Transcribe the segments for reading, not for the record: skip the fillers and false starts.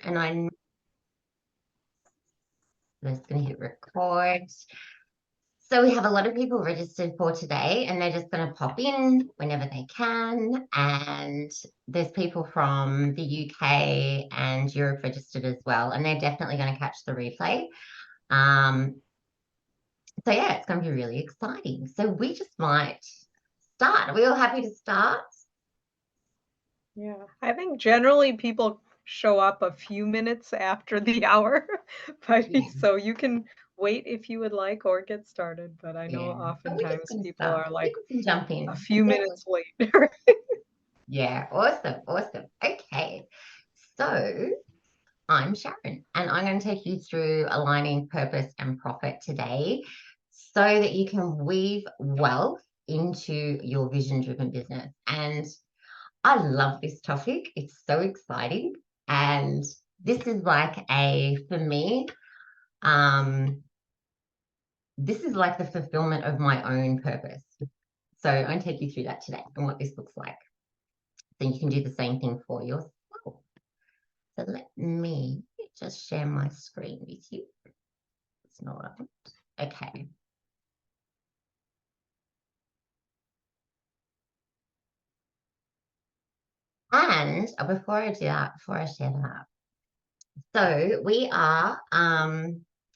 and I'm just going to hit record. So we have a lot of people registered for today, and they're just going to pop in whenever they can. And there's people from the UK and Europe registered as well, and they're definitely going to catch the replay. So yeah, it's going to be really exciting. So we just might start. Are we all happy to start? Yeah, I think generally people show up a few minutes after the hour, but Yeah. so you can wait if you would like or get started. But I know Yeah. But we're just oftentimes going to people start. are like People can jump a in. few Yeah. minutes late. Yeah. Awesome. Awesome. Okay. So I'm Sharon, and I'm going to take you through aligning purpose and profit today so that you can weave wealth into your vision driven business. And I love this topic. It's so exciting. And this is like for me, this is like the fulfillment of my own purpose. So I'm going to take you through that today and what this looks like. So you can do the same thing for yourself. So let me just share my screen with you. It's not right. Okay. And before I do that, before I share that, so we are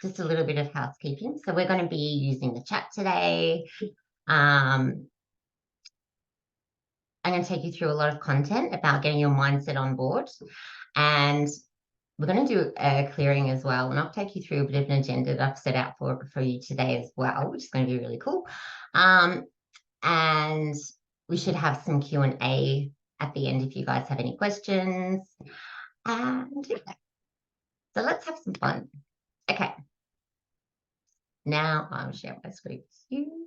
just a little bit of housekeeping. So we're going to be using the chat today. Um, I'm going to take you through a lot of content about getting your mindset on board. And we're going to do a clearing as well. And I'll take you through a bit of an agenda that I've set out for you today as well, which is going to be really cool. And we should have some Q&A at the end if you guys have any questions. And yeah. So let's have some fun. Okay. Now I'll share my screen with you.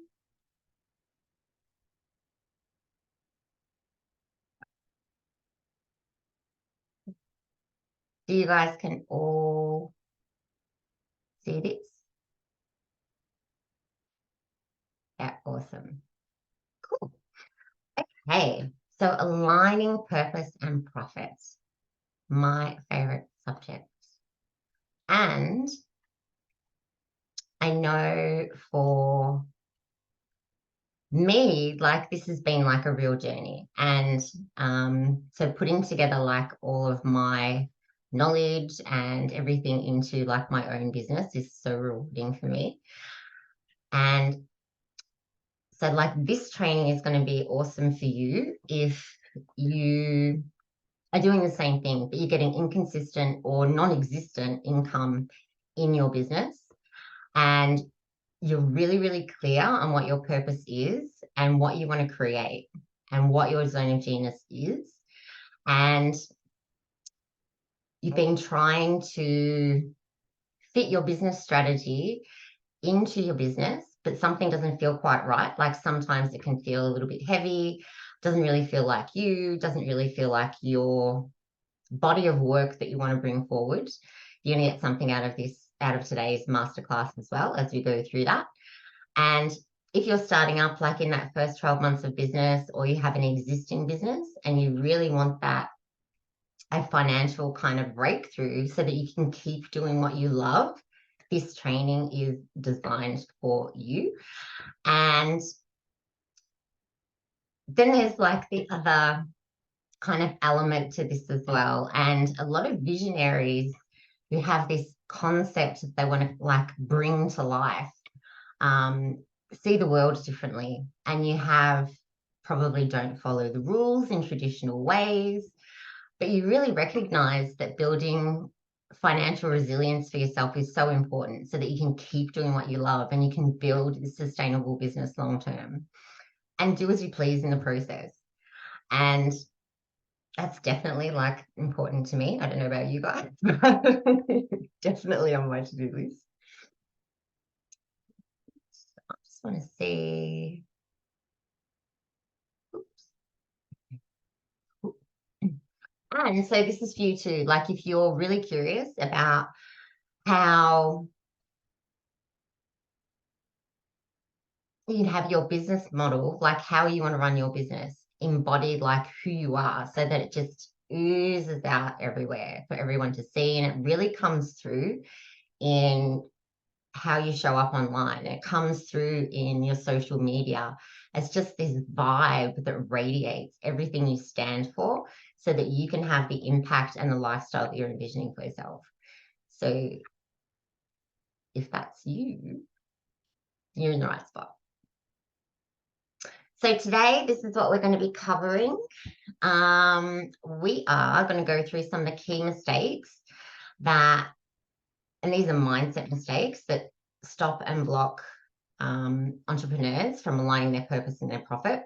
So you guys can all see this? Yeah, awesome. Cool. Okay. So aligning purpose and profits, my favorite subject. And I know for me, like this has been like a real journey. And so putting together like all of my knowledge and everything into like my own business is so rewarding for me. And so like this training is going to be awesome for you if you are doing the same thing, but you're getting inconsistent or non-existent income in your business. And you're really, really clear on what your purpose is and what you want to create and what your zone of genius is. And you've been trying to fit your business strategy into your business, but something doesn't feel quite right. Like sometimes it can feel a little bit heavy, doesn't really feel like you, doesn't really feel like your body of work that you want to bring forward. You're going to get something out of this, out of today's masterclass as well as we go through that. And if you're starting up like in that first 12 months of business, or you have an existing business and you really want that a financial kind of breakthrough so that you can keep doing what you love, this training is designed for you. And then there's like the other kind of element to this as well. And a lot of visionaries who have this concept that they want to like bring to life see the world differently, and you have probably don't follow the rules in traditional ways, but you really recognize that building financial resilience for yourself is so important so that you can keep doing what you love and you can build a sustainable business long term and do as you please in the process. And that's definitely like important to me. I don't know about you guys, but definitely on my to-do list. I just want to see. And so this is for you too. Like if you're really curious about how you have your business model, like how you want to run your business, embody like who you are so that it just oozes out everywhere for everyone to see. And it really comes through in how you show up online. It comes through in your social media. It's just this vibe that radiates everything you stand for so that you can have the impact and the lifestyle that you're envisioning for yourself. So if that's you, you're in the right spot. So today, this is what we're going to be covering. We are going to go through some of the key mistakes that, and these are mindset mistakes that stop and block entrepreneurs from aligning their purpose and their profit.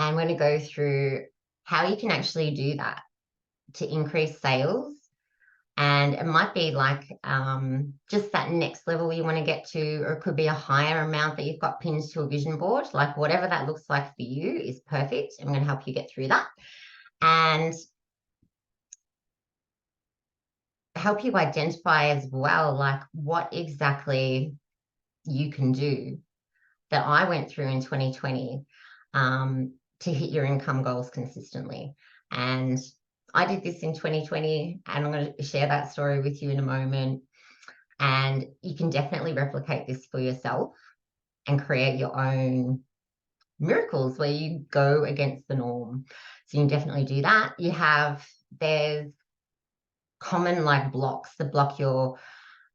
And we're going to go through how you can actually do that to increase sales. And it might be like just that next level you want to get to, or it could be a higher amount that you've got pinned to a vision board. Like whatever that looks like for you is perfect. I'm going to help you get through that and help you identify as well, like what exactly you can do that I went through in 2020 to hit your income goals consistently. And I did this in 2020, and I'm going to share that story with you in a moment. And you can definitely replicate this for yourself and create your own miracles where you go against the norm. So you can definitely do that. There's common like blocks that block your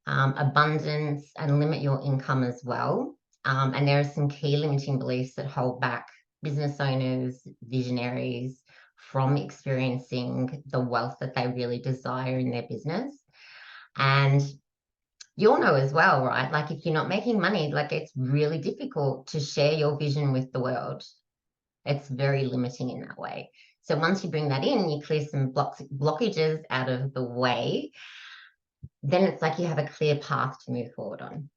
abundance and limit your income as well. And there are some key limiting beliefs that hold back business owners, visionaries from experiencing the wealth that they really desire in their business. And you'll know as well, right? Like if you're not making money, like it's really difficult to share your vision with the world. It's very limiting in that way. So once you bring that in, you clear some blockages out of the way, then it's like you have a clear path to move forward on.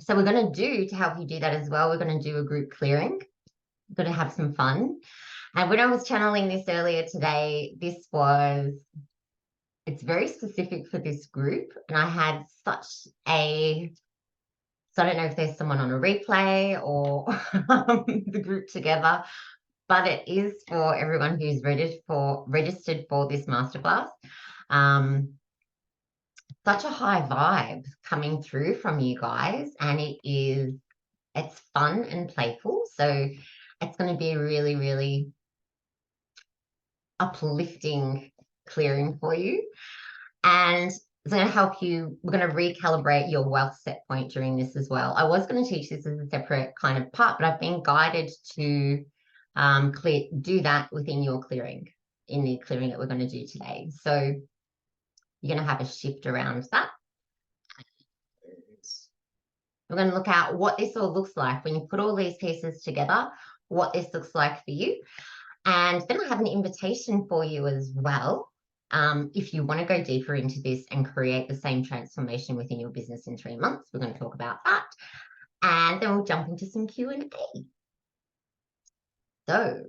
So we're going to to help you do that as well, we're going to do a group clearing. We're going to have some fun. And when I was channeling this earlier today, it's very specific for this group. And I had so I don't know if there's someone on a replay or the group together, but it is for everyone who's registered for this masterclass. Such a high vibe coming through from you guys, and it's fun and playful. So it's going to be a really, really uplifting clearing for you. And it's going to help you. We're going to recalibrate your wealth set point during this as well. I was going to teach this as a separate kind of part, but I've been guided to do that within your clearing, in the clearing that we're going to do today. So you're going to have a shift around that. We're going to look at what this all looks like when you put all these pieces together, what this looks like for you. And then I have an invitation for you as well. If you want to go deeper into this and create the same transformation within your business in 3 months, we're going to talk about that. And then we'll jump into some Q&A. So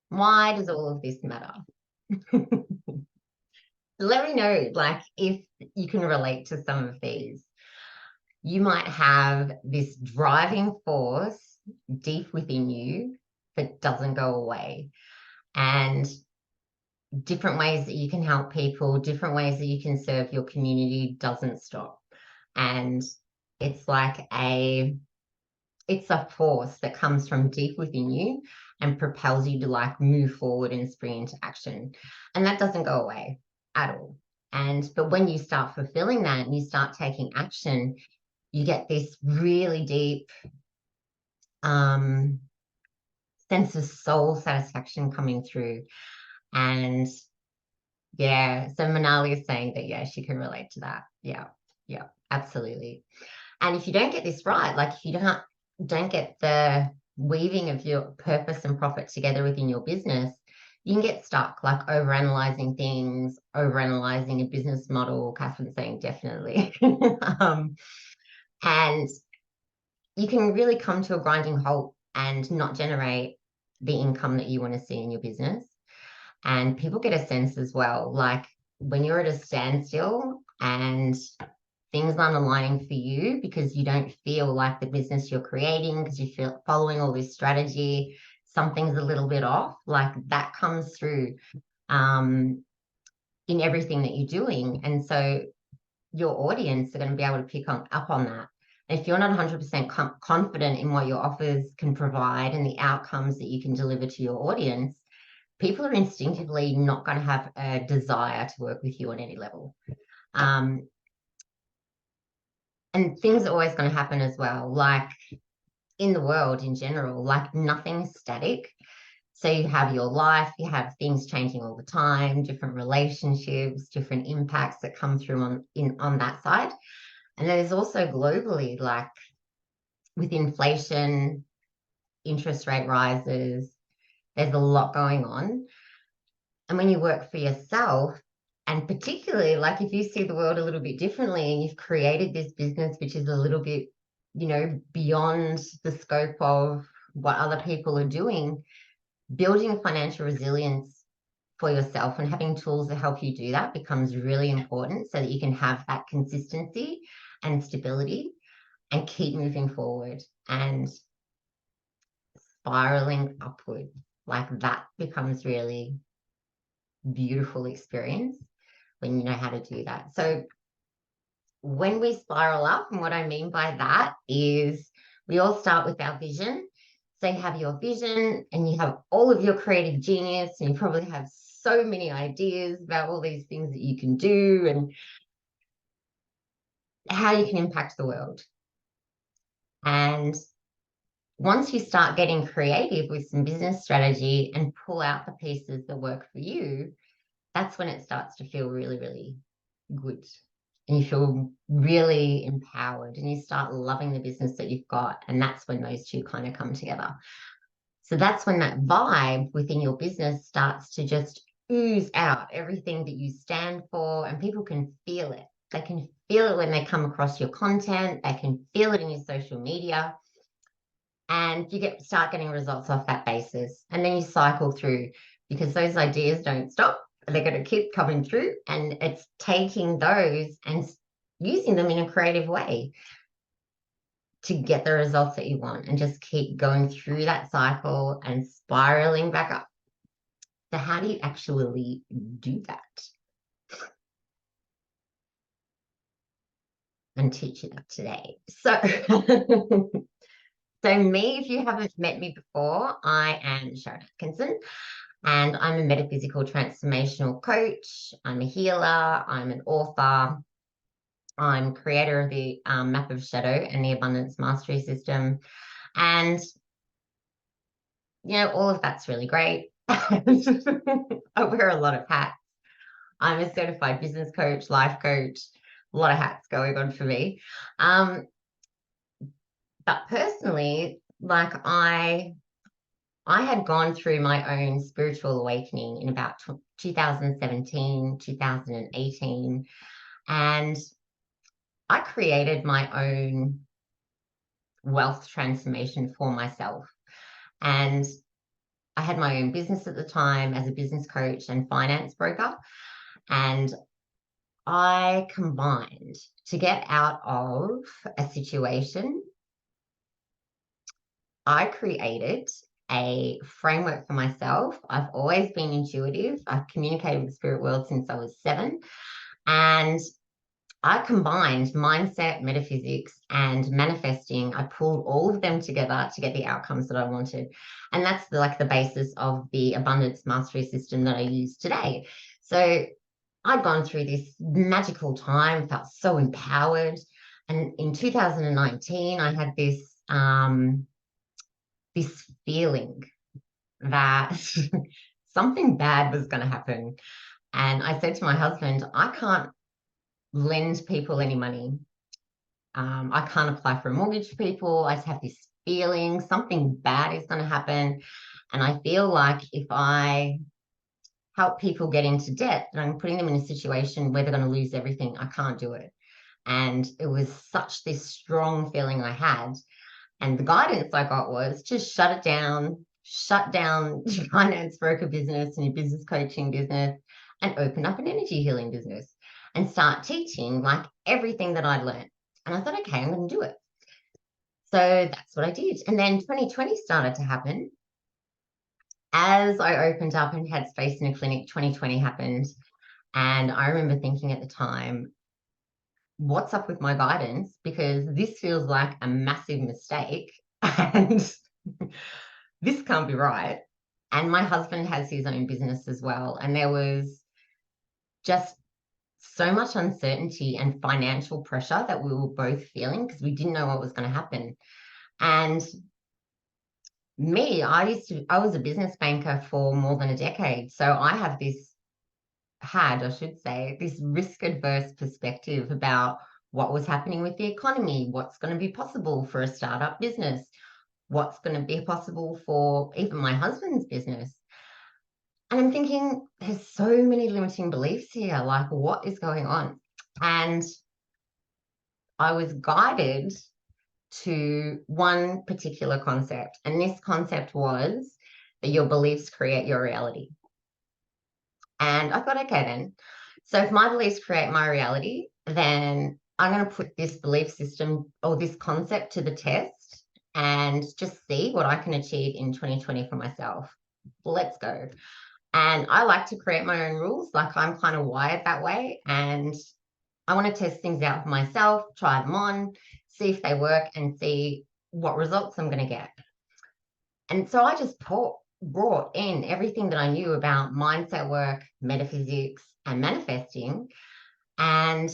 why does all of this matter? Let me know, like, if you can relate to some of these. You might have this driving force deep within you that doesn't go away. And different ways that you can help people, different ways that you can serve your community doesn't stop. And it's like it's a force that comes from deep within you and propels you to like move forward and spring into action. And that doesn't go away at all. But when you start fulfilling that and you start taking action, you get this really deep sense of soul satisfaction coming through. And yeah, so Manali is saying that, yeah, she can relate to that. Yeah, absolutely. And if you don't get this right, like if you don't get the weaving of your purpose and profit together within your business, you can get stuck, like overanalyzing things, overanalyzing a business model. Catherine's saying definitely. And you can really come to a grinding halt and not generate the income that you want to see in your business. And people get a sense as well, like when you're at a standstill and things aren't aligning for you because you don't feel like the business you're creating, because you feel following all this strategy something's a little bit off, like that comes through in everything that you're doing. And so your audience are going to be able to pick up on that. And if you're not 100% confident in what your offers can provide and the outcomes that you can deliver to your audience, people are instinctively not going to have a desire to work with you on any level. And things are always going to happen as well, like in the world in general, like nothing's static. So you have your life, you have things changing all the time, different relationships, different impacts that come through on that side. And there's also globally, like with inflation, interest rate rises, there's a lot going on. And when you work for yourself, and particularly like if you see the world a little bit differently and you've created this business which is a little bit, beyond the scope of what other people are doing, building financial resilience for yourself and having tools to help you do that becomes really important so that you can have that consistency and stability and keep moving forward and spiraling upward. Like that becomes really beautiful experience when you know how to do that. So when we spiral up, and what I mean by that is we all start with our vision. So you have your vision and you have all of your creative genius, and you probably have so many ideas about all these things that you can do and how you can impact the world. And once you start getting creative with some business strategy and pull out the pieces that work for you, that's when it starts to feel really, really good. And you feel really empowered and you start loving the business that you've got. And that's when those two kind of come together. So that's when that vibe within your business starts to just ooze out everything that you stand for, and people can feel it. They can feel it when they come across your content. They can feel it in your social media. And you start getting results off that basis. And then you cycle through because those ideas don't stop. They're going to keep coming through, and it's taking those and using them in a creative way to get the results that you want, and just keep going through that cycle and spiraling back up. So how do you actually do that? And teach you that today. So so me, if you haven't met me before, I am Sharon Atkinson. And I'm a metaphysical transformational coach. I'm a healer. I'm an author. I'm creator of the Map of Shadow and the Abundance Mastery System. And, all of that's really great. I wear a lot of hats. I'm a certified business coach, life coach, a lot of hats going on for me. But personally, like I had gone through my own spiritual awakening in about 2017, 2018, and I created my own wealth transformation for myself. And I had my own business at the time as a business coach and finance broker. And I combined to get out of a situation. I created a framework for myself. I've always been intuitive. I've communicated with the spirit world since I was 7. And I combined mindset, metaphysics, and manifesting. I pulled all of them together to get the outcomes that I wanted. And that's the basis of the abundance mastery system that I use today. So I'd gone through this magical time, felt so empowered. And in 2019, I had this feeling that something bad was going to happen. And I said to my husband, I can't lend people any money. I can't apply for a mortgage for people. I just have this feeling something bad is going to happen. And I feel like if I help people get into debt, then I'm putting them in a situation where they're going to lose everything. I can't do it. And it was such this strong feeling I had. And the guidance I got was just shut down your finance broker business and your business coaching business and open up an energy healing business and start teaching like everything that I'd learned. And I thought, okay, I'm going to do it. So that's what I did. And then 2020 started to happen. as I opened up and had space in a clinic, 2020 happened. And I remember thinking at the time, what's up with my guidance? Because this feels like a massive mistake and this can't be right. And my husband has his own business as well. And there was just so much uncertainty and financial pressure that we were both feeling because we didn't know what was going to happen. And I was a business banker for more than a decade. So I should say, this risk adverse perspective about what was happening with the economy, what's going to be possible for a startup business, what's going to be possible for even my husband's business. And I'm thinking, there's so many limiting beliefs here. Like, what is going on? And I was guided to one particular concept. And this concept was that your beliefs create your reality. And I thought, okay, then. So if my beliefs create my reality, then I'm going to put this belief system or this concept to the test and just see what I can achieve in 2020 for myself. Let's go. And I like to create my own rules. Like, I'm kind of wired that way. And I want to test things out for myself, try them on, see if they work, and see what results I'm going to get. And so I just brought in everything that I knew about mindset work, metaphysics, and manifesting. And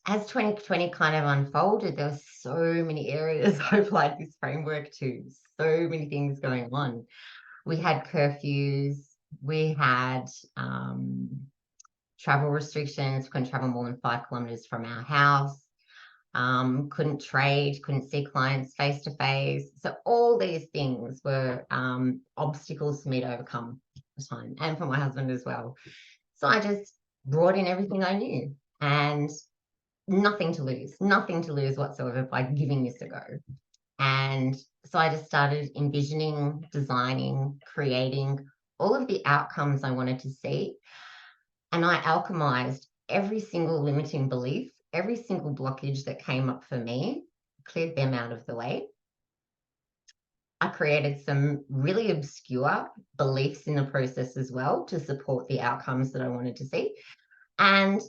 as 2020 kind of unfolded, there were so many areas I applied this framework to, so many things going on. We had curfews, we had travel restrictions, couldn't travel more than 5 kilometers from our house. Couldn't trade, couldn't see clients face to face. So all these things were obstacles for me to overcome at the time, and for my husband as well. So I just brought in everything I knew and nothing to lose whatsoever by giving this a go. And so I just started envisioning, designing, creating all of the outcomes I wanted to see. And I alchemized every single limiting belief, every single blockage that came up for me, cleared them out of the way. I created some really obscure beliefs in the process as well to support the outcomes that I wanted to see. And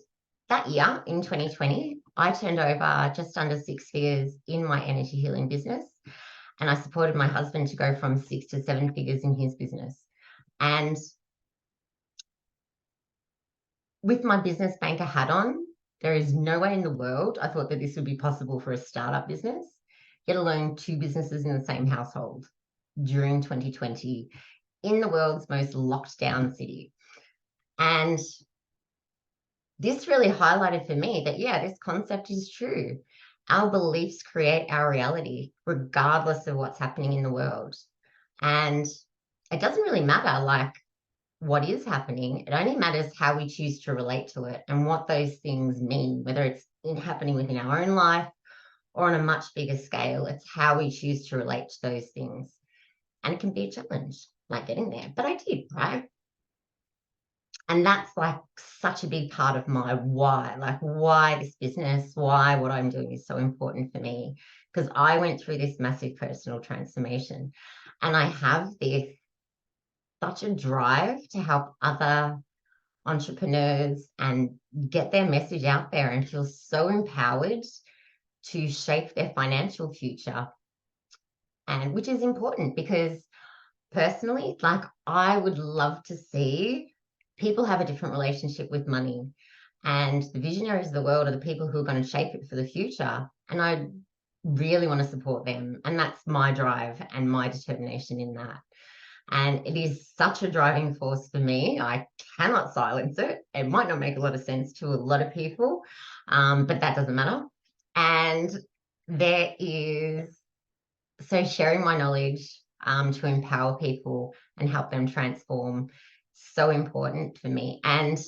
that year in 2020, I turned over just under 6 figures in my energy healing business. And I supported my husband to go from 6 to 7 figures in his business. And with my business banker hat on, there is no way in the world I thought that this would be possible for a startup business, let alone two businesses in the same household during 2020 in the world's most locked down city. And this really highlighted for me that, yeah, this concept is true. Our beliefs create our reality, regardless of what's happening in the world. And it doesn't really matter, like, what is happening. It only matters how we choose to relate to it and what those things mean, whether it's happening within our own life or on a much bigger scale. It's how we choose to relate to those things. And it can be a challenge, like getting there. But I did, right? And that's like such a big part of my why, like why this business, why what I'm doing is so important for me. Because I went through this massive personal transformation and I have this such a drive to help other entrepreneurs and get their message out there and feel so empowered to shape their financial future. And which is important because personally, like, I would love to see people have a different relationship with money. And the visionaries of the world are the people who are going to shape it for the future. And I really want to support them. And that's my drive and my determination in that. And it is such a driving force for me. I cannot silence it. It might not make a lot of sense to a lot of people, but that doesn't matter. And there is, so sharing my knowledge to empower people and help them transform, so important for me. And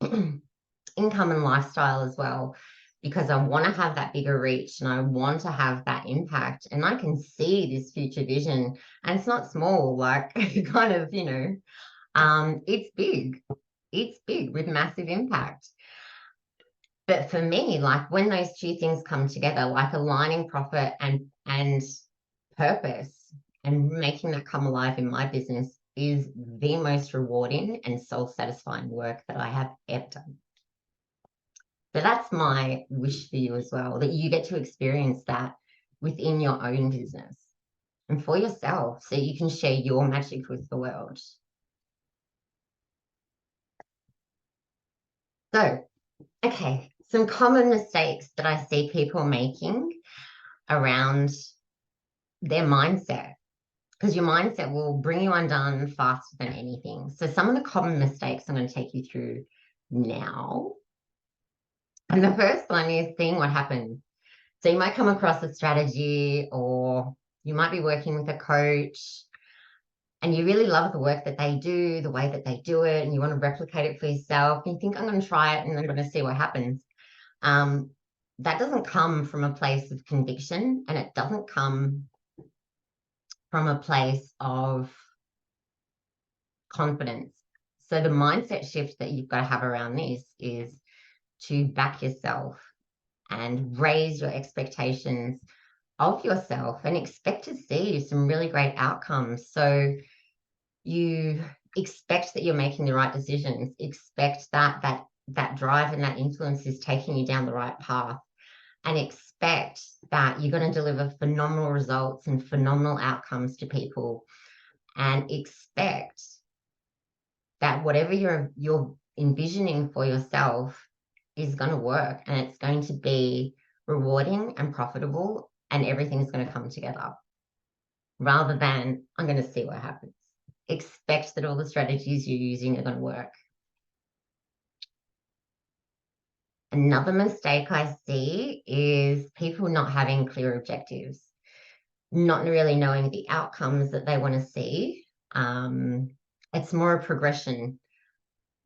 income and lifestyle as well, because I want to have that bigger reach and I want to have that impact. And I can see this future vision, and it's not small, like kind of, it's big. It's big with massive impact. But for me, like when those two things come together, like aligning profit and purpose and making that come alive in my business, is the most rewarding and soul-satisfying work that I have ever done. So that's my wish for you as well, that you get to experience that within your own business and for yourself, so you can share your magic with the world. So, okay, some common mistakes that I see people making around their mindset, because your mindset will bring you undone faster than anything. So some of the common mistakes I'm going to take you through now. And the first one is seeing what happens. So you might come across a strategy, or you might be working with a coach and you really love the work that they do, the way that they do it, and you want to replicate it for yourself. And you think, I'm going to try it and I'm going to see what happens. That doesn't come from a place of conviction, and it doesn't come from a place of confidence. So the mindset shift that you've got to have around this is to back yourself and raise your expectations of yourself and expect to see some really great outcomes. So you expect that you're making the right decisions, expect that drive and that influence is taking you down the right path, and expect that you're going to deliver phenomenal results and phenomenal outcomes to people, and expect that whatever you're envisioning for yourself is going to work, and it's going to be rewarding and profitable, and everything's going to come together, rather than I'm going to see what happens. Expect that all the strategies you're using are going to work. Another mistake I see is people not having clear objectives, not really knowing the outcomes that they want to see. It's more a progression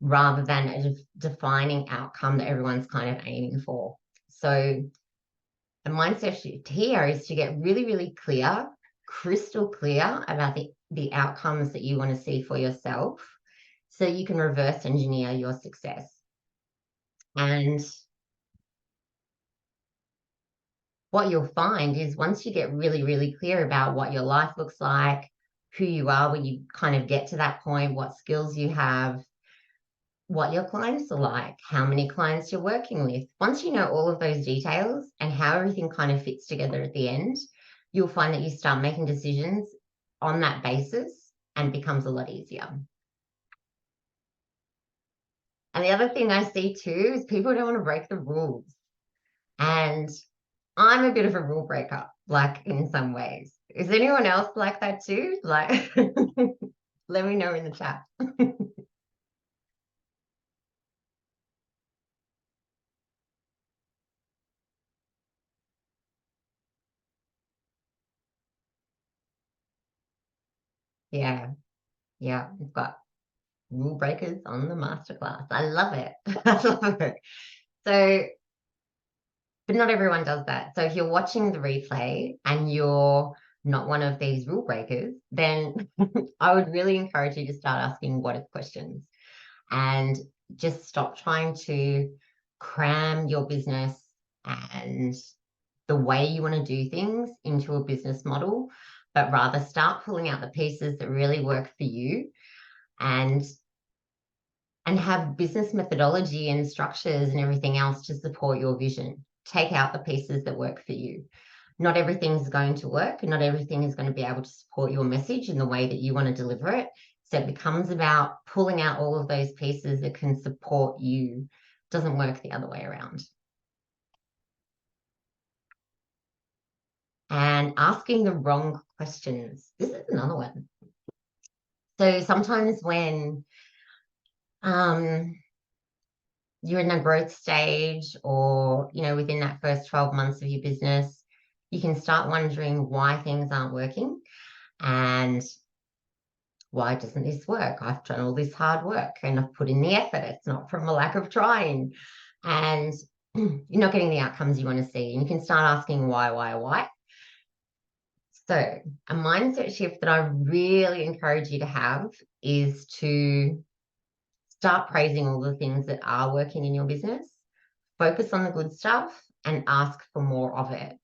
rather than a defining outcome that everyone's kind of aiming for. So a mindset shift here is to get really, really clear, crystal clear about the outcomes that you want to see for yourself, so you can reverse engineer your success. And what you'll find is once you get really, really clear about what your life looks like, who you are when you kind of get to that point, what skills you have, what your clients are like, how many clients you're working with. Once you know all of those details and how everything kind of fits together at the end, you'll find that you start making decisions on that basis, and it becomes a lot easier. And the other thing I see too is people don't want to break the rules. And I'm a bit of a rule breaker, like in some ways. Is anyone else like that too? Like, let me know in the chat. Yeah, yeah, we've got rule breakers on the masterclass. I love it. I love it. So, but not everyone does that. So if you're watching the replay and you're not one of these rule breakers, then I would really encourage you to start asking what if questions, and just stop trying to cram your business and the way you want to do things into a business model, but rather start pulling out the pieces that really work for you, and have business methodology and structures and everything else to support your vision. Take out the pieces that work for you. Not everything is going to work, and not everything is going to be able to support your message in the way that you want to deliver it. So it becomes about pulling out all of those pieces that can support you. It doesn't work the other way around. And asking the wrong questions. This is another one. So sometimes when you're in a growth stage, or within that first 12 months of your business, you can start wondering why things aren't working, and why doesn't this work? I've done all this hard work and I've put in the effort. It's not from a lack of trying, and you're not getting the outcomes you want to see. And you can start asking why. So a mindset shift that I really encourage you to have is to start praising all the things that are working in your business, focus on the good stuff, and ask for more of it.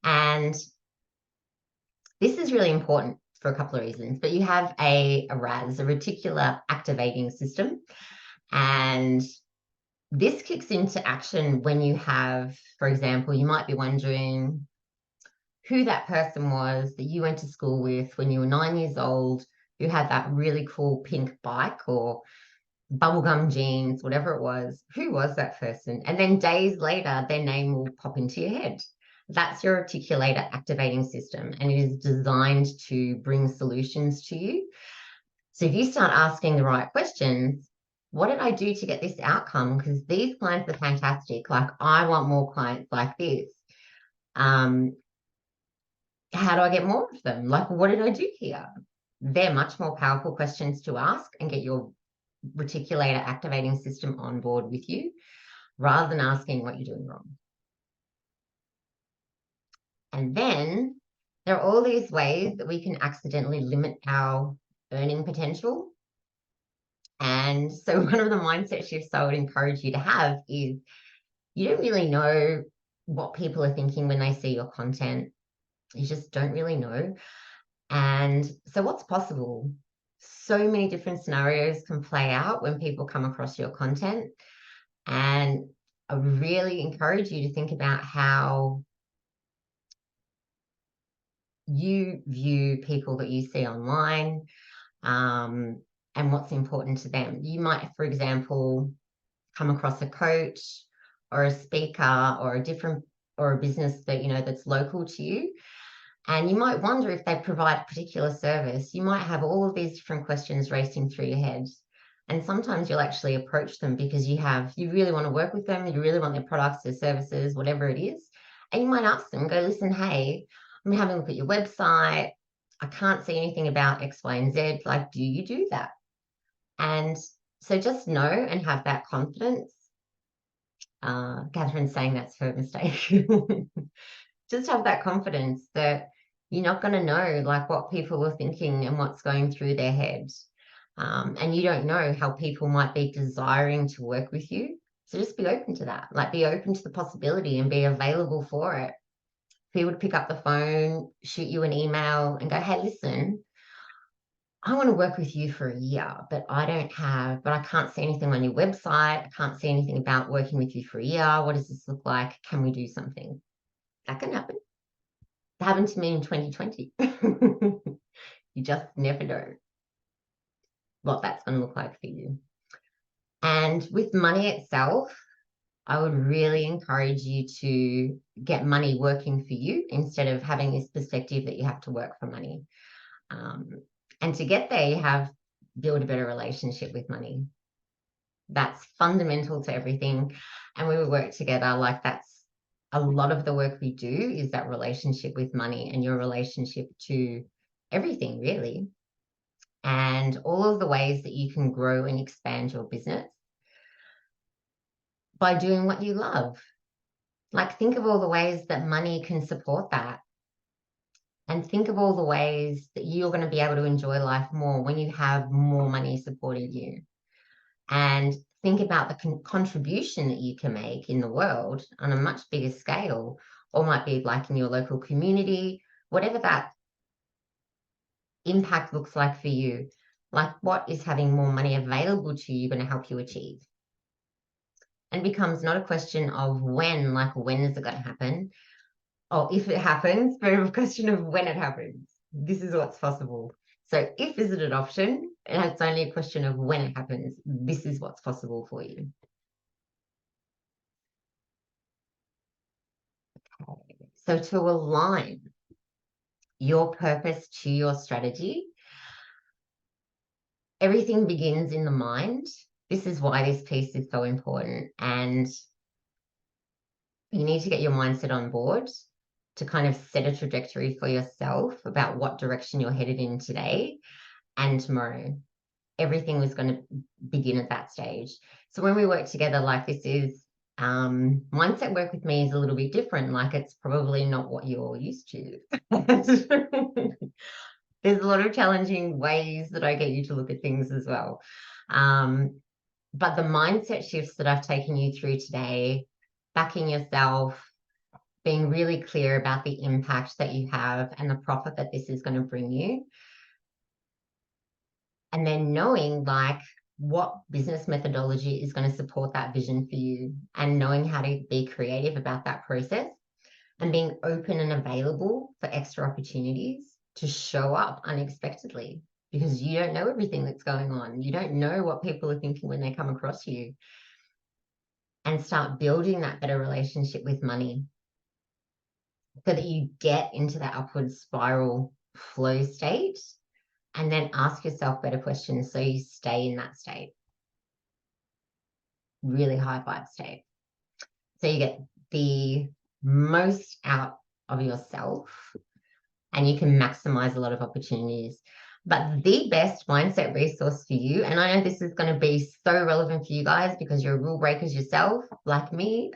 And this is really important. for a couple of reasons, but you have a RAS, a reticular activating system. And this kicks into action when you have, for example, you might be wondering who that person was that you went to school with when you were 9 years old, who had that really cool pink bike or bubblegum jeans, whatever it was. Who was that person? And then days later, their name will pop into your head. That's your articulator activating system, and it is designed to bring solutions to you. So if you start asking the right questions, what did I do to get this outcome? Because these clients are fantastic. Like, I want more clients like this. How do I get more of them? Like, what did I do here? They're much more powerful questions to ask and get your reticulator activating system on board with you, rather than asking what you're doing wrong. And then there are all these ways that we can accidentally limit our earning potential. And so one of the mindset shifts I would encourage you to have is you don't really know what people are thinking when they see your content. You just don't really know. And so what's possible? So many different scenarios can play out when people come across your content. And I really encourage you to think about how you view people that you see online, and what's important to them. You might, for example, come across a coach or a speaker or a business that, that's local to you. And you might wonder if they provide a particular service. You might have all of these different questions racing through your head. And sometimes you'll actually approach them because you really want to work with them. You really want their products, their services, whatever it is. And you might ask them, go, listen, hey, I'm having a look at your website. I can't see anything about X, Y, and Z. Like, do you do that? And so just know and have that confidence. Catherine's saying that's her mistake. Just have that confidence that you're not going to know like what people are thinking and what's going through their heads. And you don't know how people might be desiring to work with you. So just be open to that. Like, be open to the possibility and be available for it. People would pick up the phone, shoot you an email and go, hey, listen, I want to work with you for a year, but I can't see anything on your website. I can't see anything about working with you for a year. What does this look like? Can we do something? That can happen. It happened to me in 2020. You just never know what that's going to look like for you. And with money itself, I would really encourage you to get money working for you instead of having this perspective that you have to work for money. And to get there, build a better relationship with money. That's fundamental to everything. And when we work together, like, that's a lot of the work we do is that relationship with money and your relationship to everything, really. And all of the ways that you can grow and expand your business by doing what you love. Like, think of all the ways that money can support that. And think of all the ways that you're going to be able to enjoy life more when you have more money supporting you. And think about the contribution that you can make in the world on a much bigger scale, or might be like in your local community, whatever that impact looks like for you. Like, what is having more money available to you going to help you achieve? And becomes not a question of when, like, when is it going to happen? Or if it happens, but a question of when it happens. This is what's possible. So if is an option, and it's only a question of when it happens, this is what's possible for you. Okay. So to align your purpose to your strategy, everything begins in the mind. This is why this piece is so important. And you need to get your mindset on board to kind of set a trajectory for yourself about what direction you're headed in today and tomorrow. Everything was going to begin at that stage. So when we work together, like, this is mindset work with me is a little bit different. Like, it's probably not what you're used to. There's a lot of challenging ways that I get you to look at things as well. But the mindset shifts that I've taken you through today, backing yourself, being really clear about the impact that you have and the profit that this is going to bring you, And then knowing like what business methodology is going to support that vision for you, and knowing how to be creative about that process, and being open and available for extra opportunities to show up unexpectedly, because you don't know everything that's going on. You don't know what people are thinking when they come across you. And start building that better relationship with money so that you get into that upward spiral flow state, and then ask yourself better questions so you stay in that state, really high vibe state. So you get the most out of yourself and you can maximize a lot of opportunities. But the best mindset resource for you, and I know this is going to be so relevant for you guys because you're rule breakers yourself, like me.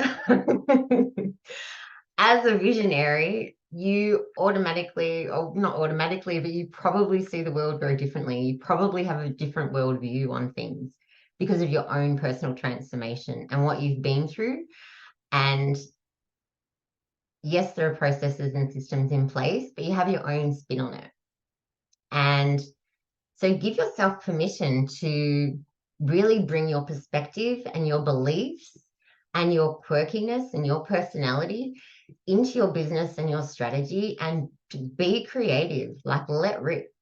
As a visionary, you automatically, or not automatically, but you probably see the world very differently. You probably have a different worldview on things because of your own personal transformation and what you've been through. And yes, there are processes and systems in place, but you have your own spin on it. And so give yourself permission to really bring your perspective and your beliefs and your quirkiness and your personality into your business and your strategy, and to be creative, like let rip.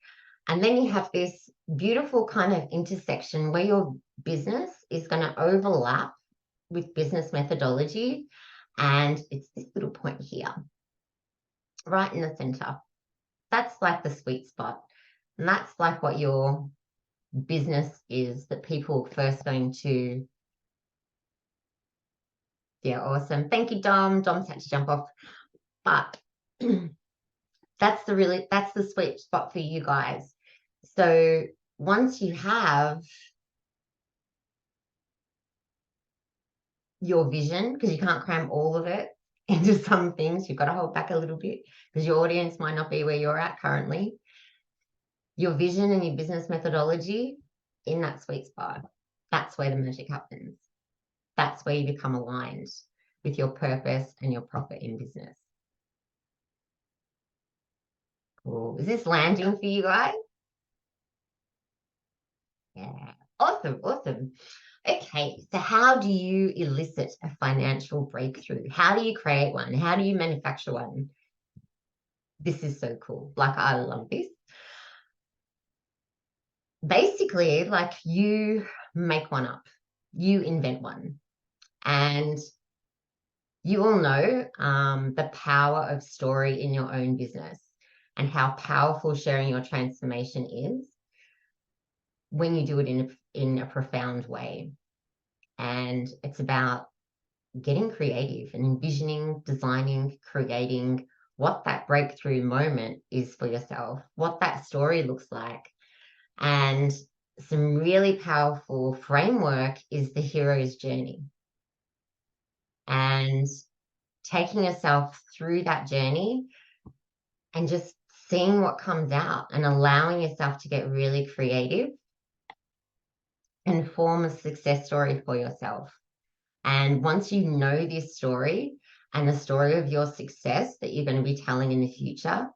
And then you have this beautiful kind of intersection where your business is going to overlap with business methodology. And it's this little point here, right in the center. That's like the sweet spot. And that's like what your business is, that people are first going to. Yeah, awesome. Thank you, Dom. Dom's had to jump off. But that's the sweet spot for you guys. So once you have your vision, because you can't cram all of it into some things, you've got to hold back a little bit because your audience might not be where you're at currently. Your vision and your business methodology in that sweet spot, that's where the magic happens. That's where you become aligned with your purpose and your profit in business. Cool. Is this landing for you guys? Yeah. Awesome. Awesome. Okay. So how do you elicit a financial breakthrough? How do you create one? How do you manufacture one? This is so cool. Like, I love this. Basically, like, you make one up, you invent one. And you all know the power of story in your own business and how powerful sharing your transformation is when you do it in a profound way. And it's about getting creative and envisioning, designing, creating what that breakthrough moment is for yourself, what that story looks like. And some really powerful framework is the hero's journey. And taking yourself through that journey and just seeing what comes out and allowing yourself to get really creative and form a success story for yourself. And once you know this story and the story of your success that you're going to be telling in the future,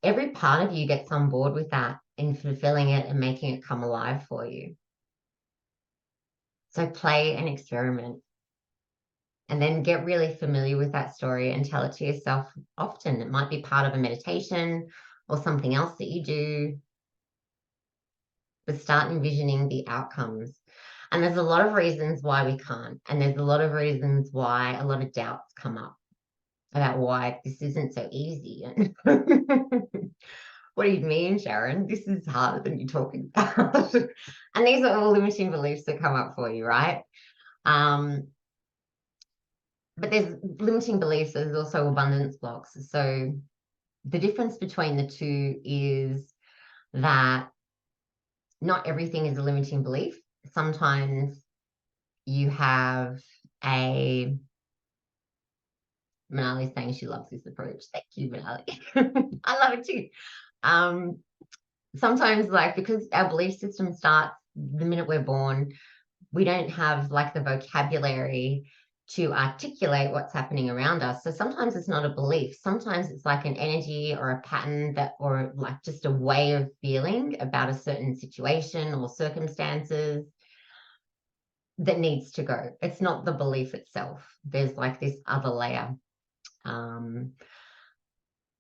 every part of you gets on board with that and fulfilling it and making it come alive for you. So play and experiment, and then get really familiar with that story and tell it to yourself often. It might be part of a meditation or something else that you do, but start envisioning the outcomes. And there's a lot of reasons why we can't. And there's a lot of reasons why a lot of doubts come up about why this isn't so easy. What do you mean, Sharon? This is harder than you're talking about. And these are all limiting beliefs that come up for you, right? But there's limiting beliefs, there's also abundance blocks. So the difference between the two is that not everything is a limiting belief. Sometimes you have a Manali's saying she loves this approach. Thank you, Manali. I love it too. Sometimes, like, because our belief system starts the minute we're born, we don't have like the vocabulary to articulate what's happening around us. So sometimes it's not a belief. Sometimes it's like an energy or a pattern that, or like just a way of feeling about a certain situation or circumstances that needs to go. It's not the belief itself. There's like this other layer.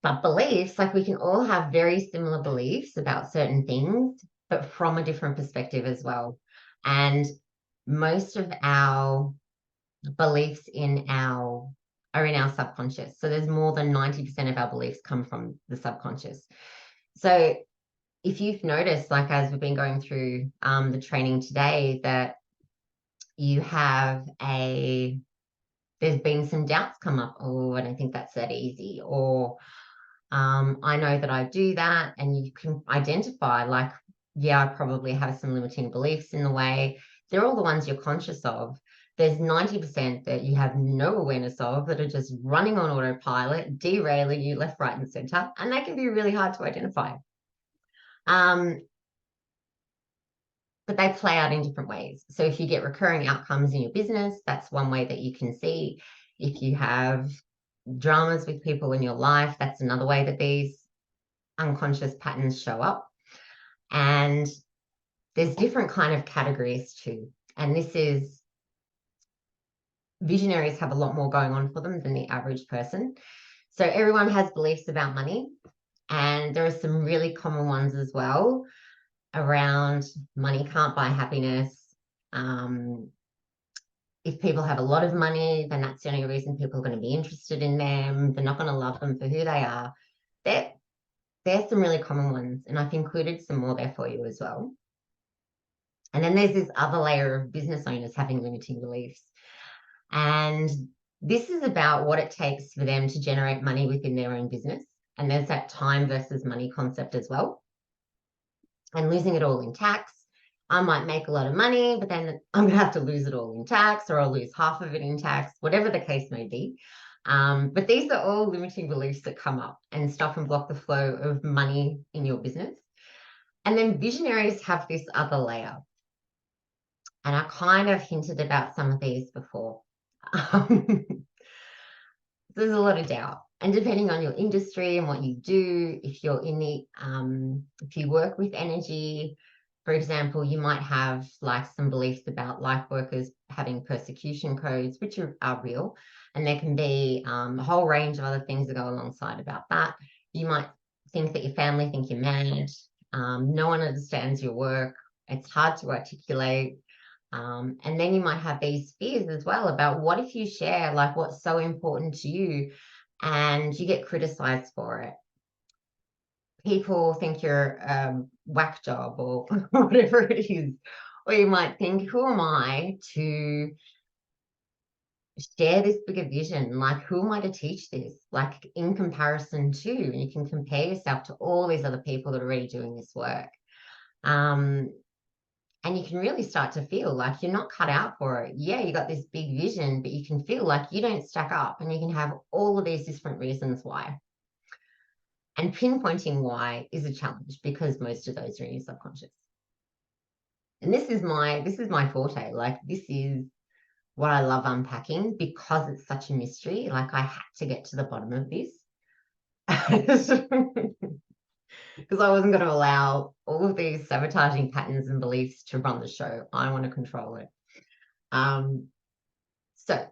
But beliefs, like we can all have very similar beliefs about certain things, but from a different perspective as well. And most of our beliefs are in our subconscious. So there's more than 90% of our beliefs come from the subconscious. So if you've noticed, like as we've been going through the training today, that you have there's been some doubts come up. Oh, I don't think that's that easy. Or I know that I do that, and you can identify like, yeah, I probably have some limiting beliefs in the way. They're all the ones you're conscious of. There's 90% that you have no awareness of that are just running on autopilot, derailing you left, right, and center, and they can be really hard to identify. But they play out in different ways. So if you get recurring outcomes in your business, that's one way that you can see. If you have dramas with people in your life, that's another way that these unconscious patterns show up. And there's different kind of categories too. And visionaries have a lot more going on for them than the average person. So everyone has beliefs about money, and there are some really common ones as well around money can't buy happiness. If people have a lot of money, then that's the only reason people are going to be interested in them. They're not going to love them for who they are. There's some really common ones, and I've included some more there for you as well. And then there's this other layer of business owners having limiting beliefs. And this is about what it takes for them to generate money within their own business. And there's that time versus money concept as well. And losing it all in tax. I might make a lot of money, but then I'm going to have to lose it all in tax, or I'll lose half of it in tax, whatever the case may be. But these are all limiting beliefs that come up and stop and block the flow of money in your business. And then visionaries have this other layer. And I kind of hinted about some of these before. There's a lot of doubt. And depending on your industry and what you do, if you work with energy, for example, you might have like some beliefs about life workers having persecution codes, which are real. And there can be a whole range of other things that go alongside about that. You might think that your family think you're mad. No one understands your work. It's hard to articulate. And then you might have these fears as well about what if you share like what's so important to you and you get criticized for it. People think you're a whack job or whatever it is. Or you might think, who am I to share this bigger vision? Like, who am I to teach this? Like, in comparison to, and you can compare yourself to all these other people that are already doing this work. And you can really start to feel like you're not cut out for it. Yeah, you got this big vision, but you can feel like you don't stack up, and you can have all of these different reasons why. And pinpointing why is a challenge because most of those are in your subconscious. And this is my forte. Like, this is what I love unpacking because it's such a mystery. Like, I had to get to the bottom of this. Because I wasn't going to allow all of these sabotaging patterns and beliefs to run the show. I want to control it. So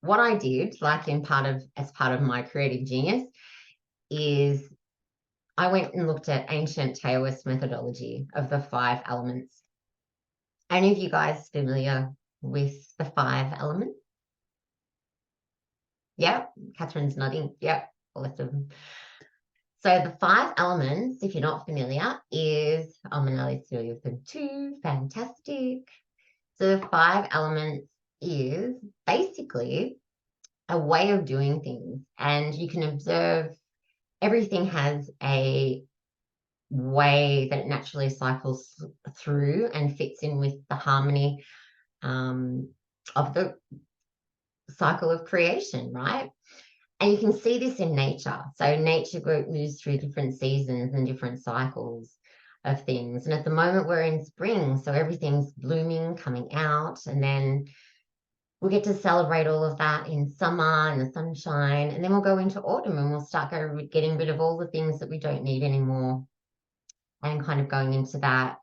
what I did, like as part of my creative genius, is I went and looked at ancient Taoist methodology of the 5 elements. Any of you guys familiar with the 5 elements? Yeah, Catherine's nodding. Yeah, all of them. So the 5 elements, if you're not familiar, is Manali's familiar with them too. Fantastic. So the 5 elements is basically a way of doing things, and you can observe everything has a way that it naturally cycles through and fits in with the harmony of the cycle of creation, right? And you can see this in nature. So nature moves through different seasons and different cycles of things. And at the moment we're in spring, so everything's blooming, coming out, and then we'll get to celebrate all of that in summer and the sunshine. And then we'll go into autumn and we'll start getting rid of all the things that we don't need anymore and kind of going into that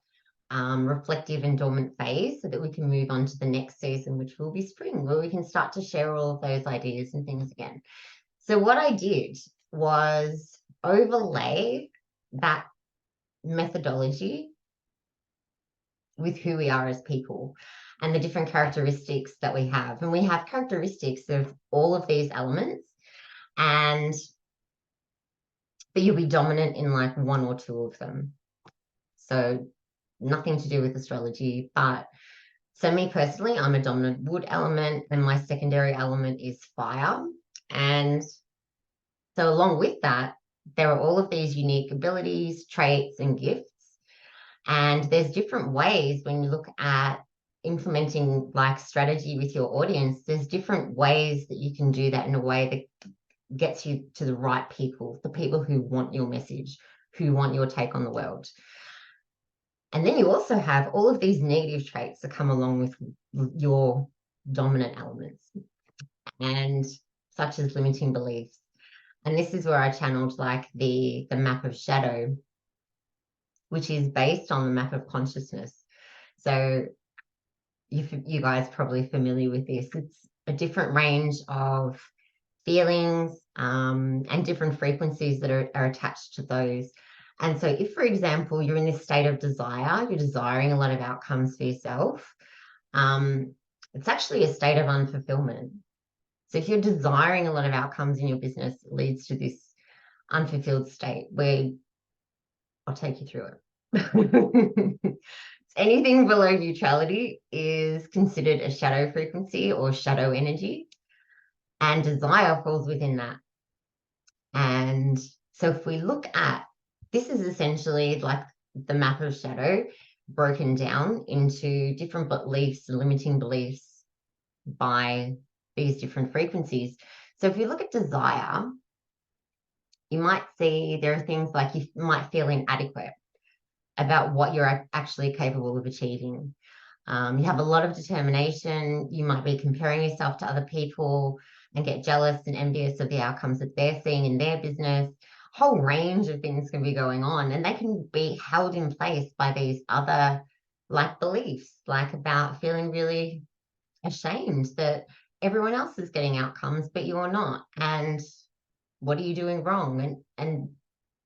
reflective and dormant phase so that we can move on to the next season, which will be spring, where we can start to share all of those ideas and things again. So what I did was overlay that methodology with who we are as people and the different characteristics that we have. And we have characteristics of all of these elements, and but you'll be dominant in like one or two of them. So nothing to do with astrology, but so me personally, I'm a dominant wood element and my secondary element is fire. And so along with that, there are all of these unique abilities, traits, and gifts. And there's different ways when you look at implementing like strategy with your audience, there's different ways that you can do that in a way that gets you to the right people, the people who want your message, who want your take on the world. And then you also have all of these negative traits that come along with your dominant elements, and such as limiting beliefs. And this is where I channeled like the map of shadow, which is based on the map of consciousness. So you guys are probably familiar with this. It's a different range of feelings and different frequencies that are attached to those. And so if, for example, you're in this state of desire, you're desiring a lot of outcomes for yourself, it's actually a state of unfulfillment. So if you're desiring a lot of outcomes in your business, it leads to this unfulfilled state where I'll take you through it. Anything below neutrality is considered a shadow frequency or shadow energy, and desire falls within that. And so if we look at, this is essentially like the map of shadow broken down into different beliefs and limiting beliefs by these different frequencies. So if you look at desire, you might see there are things like you might feel inadequate about what you're actually capable of achieving. You have a lot of determination. You might be comparing yourself to other people and get jealous and envious of the outcomes that they're seeing in their business. A whole range of things can be going on, and they can be held in place by these other like beliefs, like about feeling really ashamed that everyone else is getting outcomes, but you're not. And what are you doing wrong? And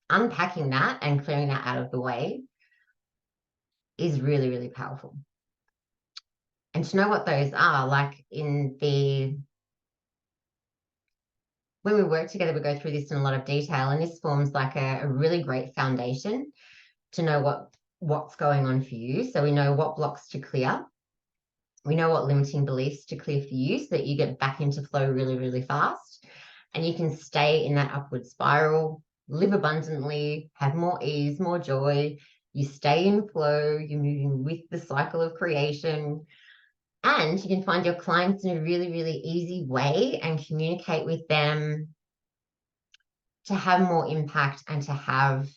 unpacking that and clearing that out of the way is really, really powerful. And to know what those are, like when we work together, we go through this in a lot of detail, and this forms like a really great foundation to know what's going on for you. So we know what blocks to clear. We know what limiting beliefs to clear for you so that you get back into flow really, really fast. And you can stay in that upward spiral, live abundantly, have more ease, more joy. You stay in flow, you're moving with the cycle of creation. And you can find your clients in a really, really easy way and communicate with them to have more impact and to have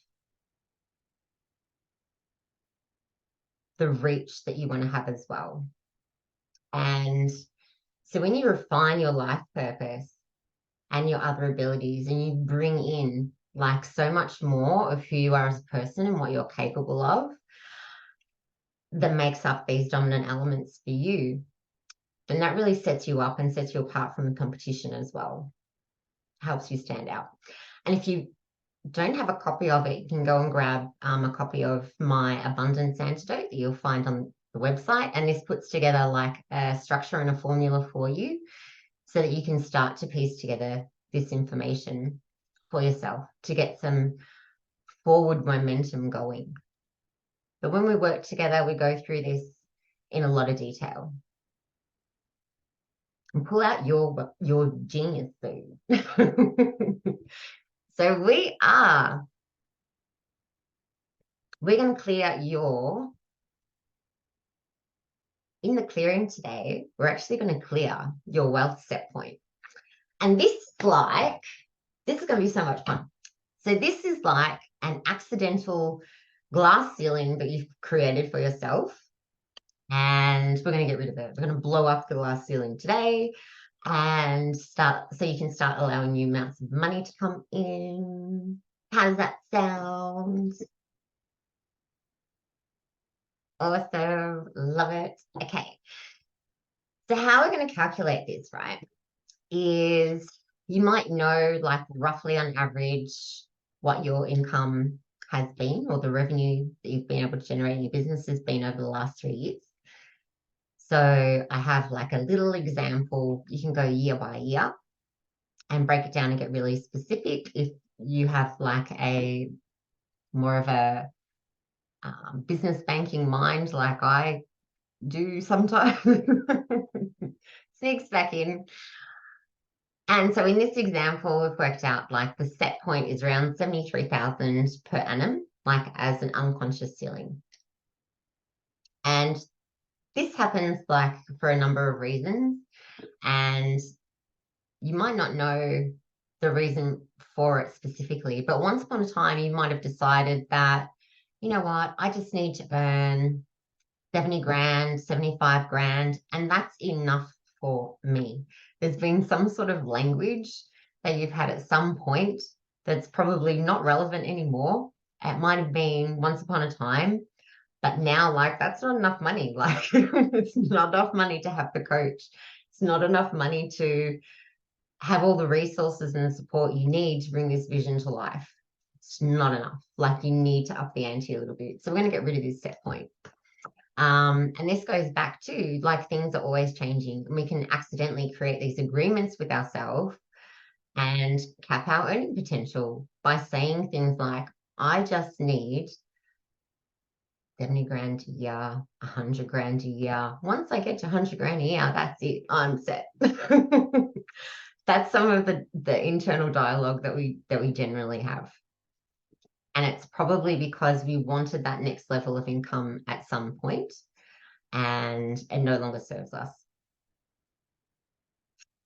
the reach that you want to have as well. And so when you refine your life purpose and your other abilities and you bring in like so much more of who you are as a person and what you're capable of that makes up these dominant elements for you, then that really sets you up and sets you apart from the competition as well. Helps you stand out. And if you don't have a copy of it, you can go and grab a copy of my abundance antidote that you'll find on the website. And this puts together like a structure and a formula for you so that you can start to piece together this information for yourself to get some forward momentum going. But when we work together, we go through this in a lot of detail. And pull out your genius food. So we're going to clear in the clearing today, we're actually going to clear your wealth set point. And this is going to be so much fun. So this is like an accidental glass ceiling that you've created for yourself. and we're going to get rid of it. We're going to blow up the glass ceiling today and start, so you can start allowing new amounts of money to come in. How does that sound? Awesome. Love it. Okay. So how we're going to calculate this, right, is you might know like roughly on average what your income has been, or the revenue that you've been able to generate in your business has been over the last 3 years. So I have like a little example. You can go year by year and break it down and get really specific if you have like a more of a business banking mind like I do sometimes. Sneaks back in. And so in this example, we've worked out like the set point is around 73,000 per annum, like as an unconscious ceiling. And this happens like for a number of reasons. And you might not know the reason for it specifically, but once upon a time, you might have decided that, you know what, I just need to earn 70 grand, 75 grand, and that's enough for me. There's been some sort of language that you've had at some point that's probably not relevant anymore. It might have been once upon a time, but now, like, that's not enough money. Like, it's not enough money to have the coach. It's not enough money to have all the resources and the support you need to bring this vision to life. It's not enough. Like, you need to up the ante a little bit. So we're going to get rid of this set point. And this goes back to like things are always changing, and we can accidentally create these agreements with ourselves and cap our earning potential by saying things like, I just need 70 grand a year, 100 grand a year. Once I get to 100 grand a year, that's it. I'm set. That's some of the internal dialogue that we generally have. And it's probably because we wanted that next level of income at some point, and it no longer serves us.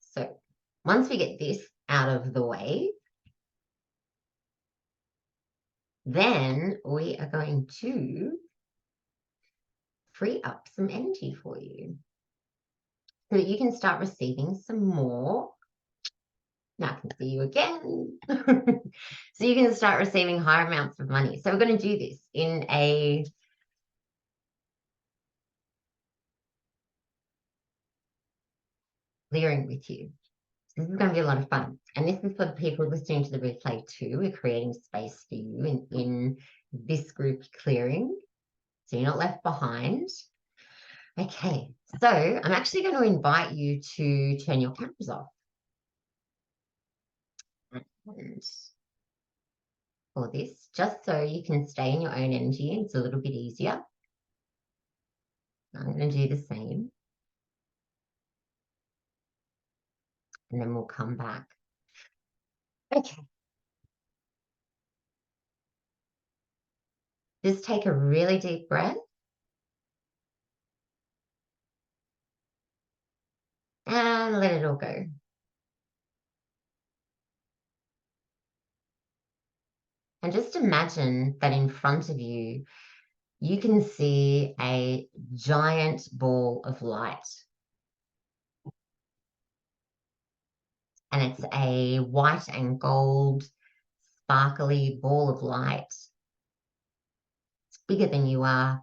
So once we get this out of the way, then we are going to free up some energy for you so that you can start receiving some more. Now I can see you again. So you can start receiving higher amounts of money. So we're going to do this in a clearing with you. This is going to be a lot of fun. And this is for the people listening to the replay too. We're creating space for you in this group clearing, so you're not left behind. Okay, so I'm actually going to invite you to turn your cameras off. And for this, just so you can stay in your own energy, it's a little bit easier. I'm going to do the same. And then we'll come back. Okay. Just take a really deep breath. And let it all go. And just imagine that in front of you, you can see a giant ball of light. And it's a white and gold sparkly ball of light. It's bigger than you are.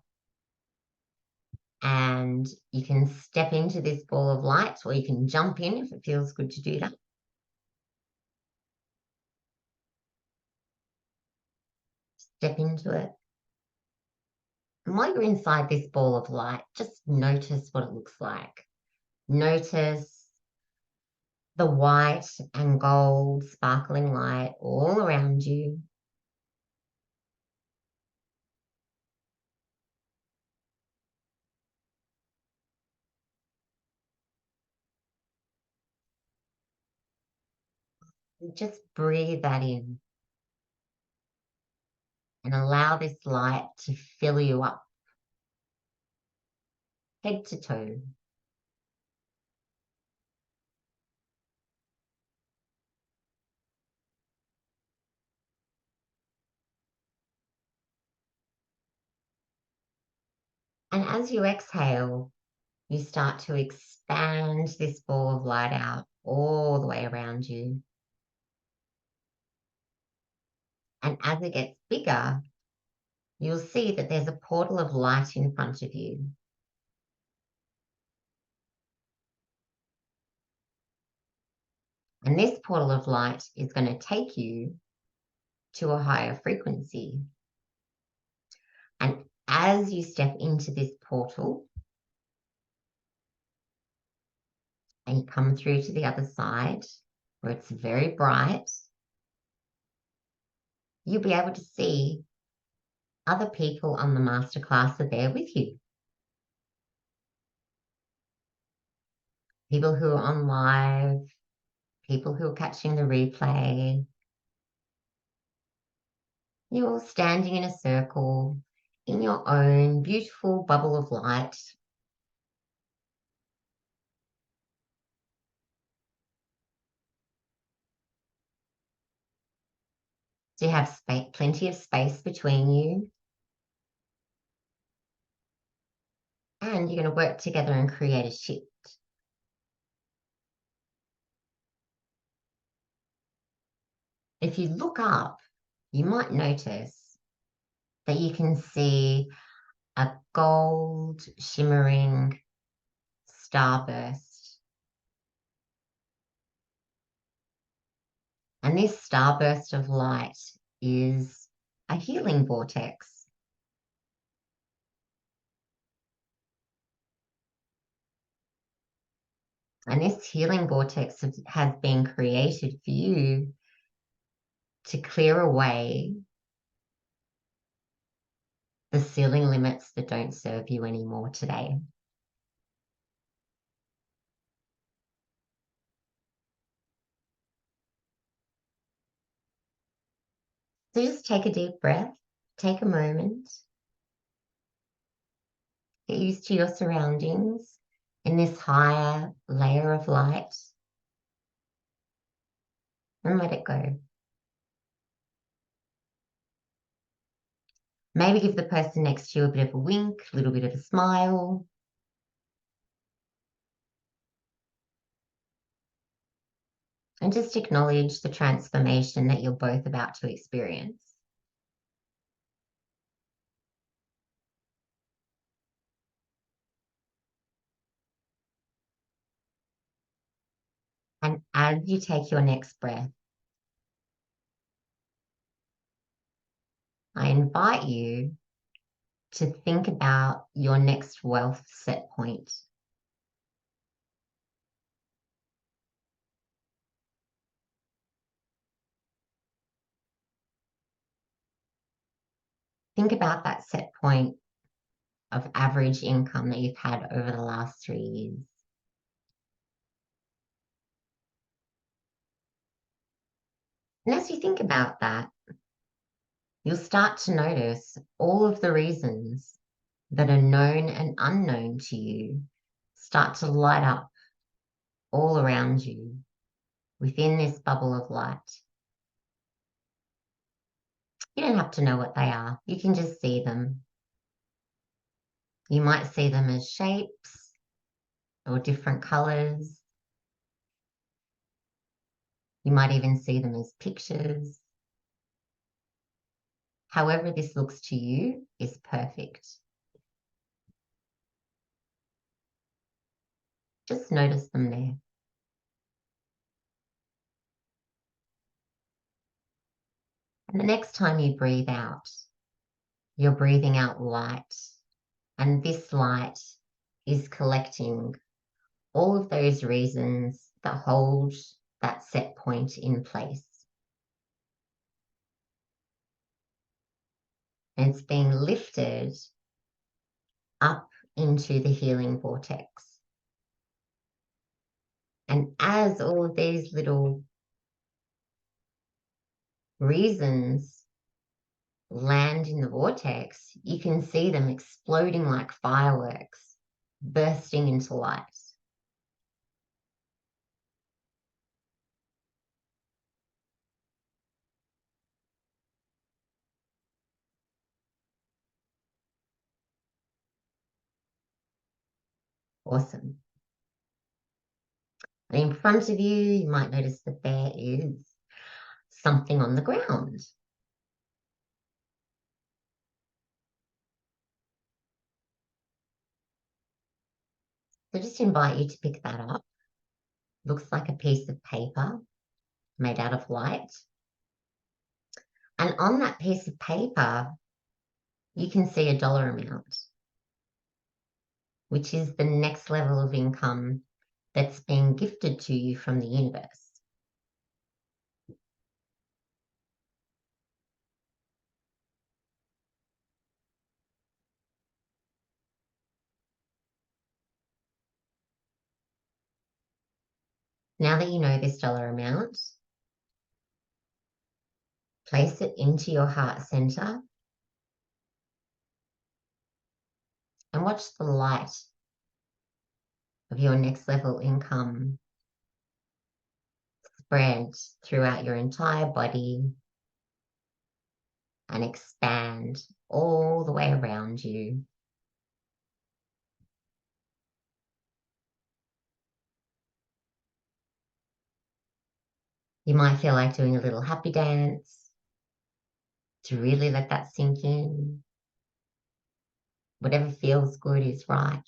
And you can step into this ball of light, or you can jump in if it feels good to do that. Step into it. And while you're inside this ball of light, just notice what it looks like. Notice the white and gold sparkling light all around you. Just breathe that in and allow this light to fill you up, head to toe. And as you exhale, you start to expand this ball of light out all the way around you. And as it gets bigger, you'll see that there's a portal of light in front of you. And this portal of light is going to take you to a higher frequency. And as you step into this portal and you come through to the other side where it's very bright, you'll be able to see other people on the masterclass are there with you. People who are on live, people who are catching the replay. You're standing in a circle in your own beautiful bubble of light. So you have plenty of space between you. And you're going to work together and create a shift. If you look up, you might notice that you can see a gold shimmering starburst. And this starburst of light is a healing vortex. And this healing vortex has been created for you to clear away the ceiling limits that don't serve you anymore today. So just take a deep breath, take a moment, get used to your surroundings in this higher layer of light, and let it go. Maybe give the person next to you a bit of a wink, a little bit of a smile. And just acknowledge the transformation that you're both about to experience. And as you take your next breath, I invite you to think about your next wealth set point. Think about that set point of average income that you've had over the last 3 years. And as you think about that, you'll start to notice all of the reasons that are known and unknown to you start to light up all around you within this bubble of light. You don't have to know what they are. You can just see them. You might see them as shapes or different colors. You might even see them as pictures. However this looks to you is perfect. Just notice them there. And the next time you breathe out, you're breathing out light. And this light is collecting all of those reasons that hold that set point in place. And it's being lifted up into the healing vortex. And as all of these little reasons land in the vortex, you can see them exploding like fireworks, bursting into light. Awesome. And in front of you, you might notice that there is something on the ground. So just invite you to pick that up. Looks like a piece of paper made out of light. And on that piece of paper, you can see a dollar amount, which is the next level of income that's being gifted to you from the universe. Now that you know this dollar amount, place it into your heart center and watch the light of your next level income spread throughout your entire body and expand all the way around you. You might feel like doing a little happy dance to really let that sink in. Whatever feels good is right.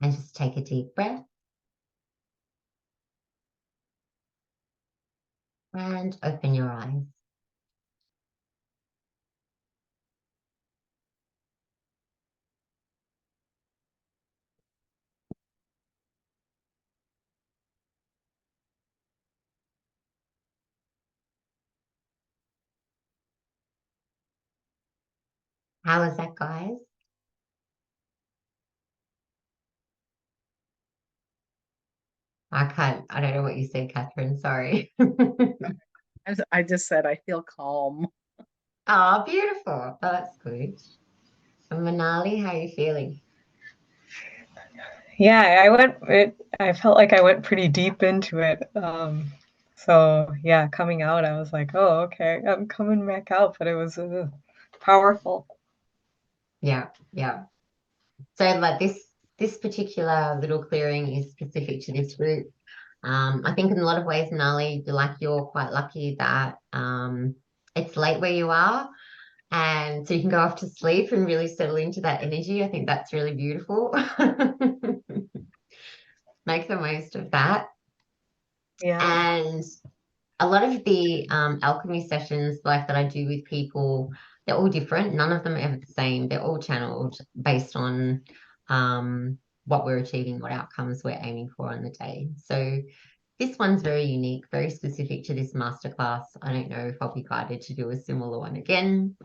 And just take a deep breath and open your eyes. How was that, guys? I don't know what you said, Catherine. Sorry. I just said I feel calm. Oh, beautiful. Oh, that's good. And Manali, how are you feeling? Yeah, I felt like I went pretty deep into it. So yeah, coming out, I was like, oh, okay, I'm coming back out, but it was powerful. Yeah, yeah. So like this particular little clearing is specific to this group. I think in a lot of ways, Manali, you're quite lucky that it's late where you are, and so you can go off to sleep and really settle into that energy. I think that's really beautiful. Make the most of that. Yeah. And a lot of the alchemy sessions like that I do with people, they're all different. None of them are ever the same. They're all channeled based on what we're achieving, what outcomes we're aiming for on the day. So this one's very unique, very specific to this masterclass. I don't know if I'll be guided to do a similar one again.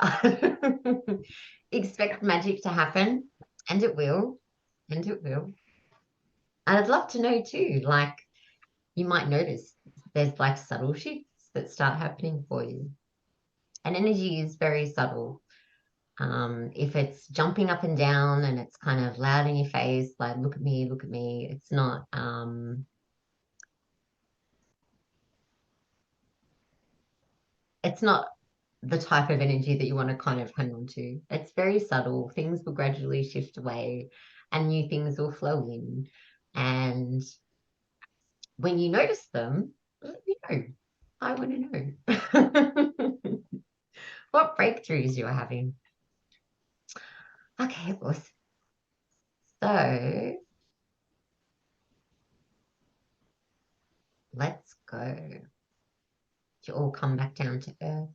Expect magic to happen, and it will, and it will. And I'd love to know too, like you might notice there's like subtle shifts that start happening for you. And energy is very subtle. If it's jumping up and down and it's kind of loud in your face, like look at me, it's not the type of energy that you want to kind of hang on to. It's very subtle. Things will gradually shift away and new things will flow in. And when you notice them, let me know. I want to know what breakthroughs you're having. Okay, awesome. So let's go. You all come back down to earth.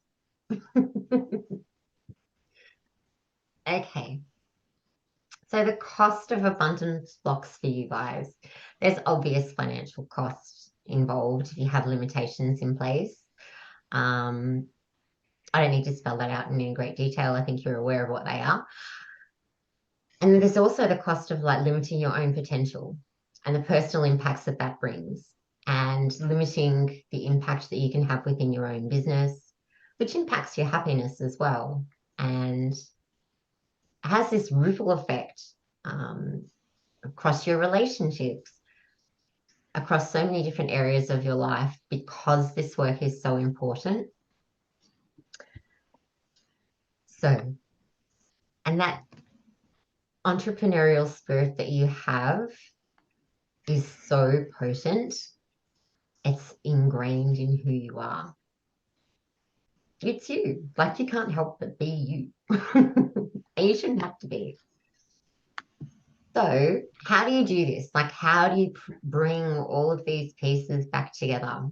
Okay. So the cost of abundance blocks for you guys. There's obvious financial costs involved if you have limitations in place. Um, I don't need to spell that out in any great detail. I think you're aware of what they are. And there's also the cost of like limiting your own potential and the personal impacts that that brings, and limiting the impact that you can have within your own business, which impacts your happiness as well. And has this ripple effect across your relationships, across so many different areas of your life because this work is so important. So, and that entrepreneurial spirit that you have is so potent. It's ingrained in who you are. It's you. Like, you can't help but be you. And you shouldn't have to be. So, how do you do this? Like, how do you bring all of these pieces back together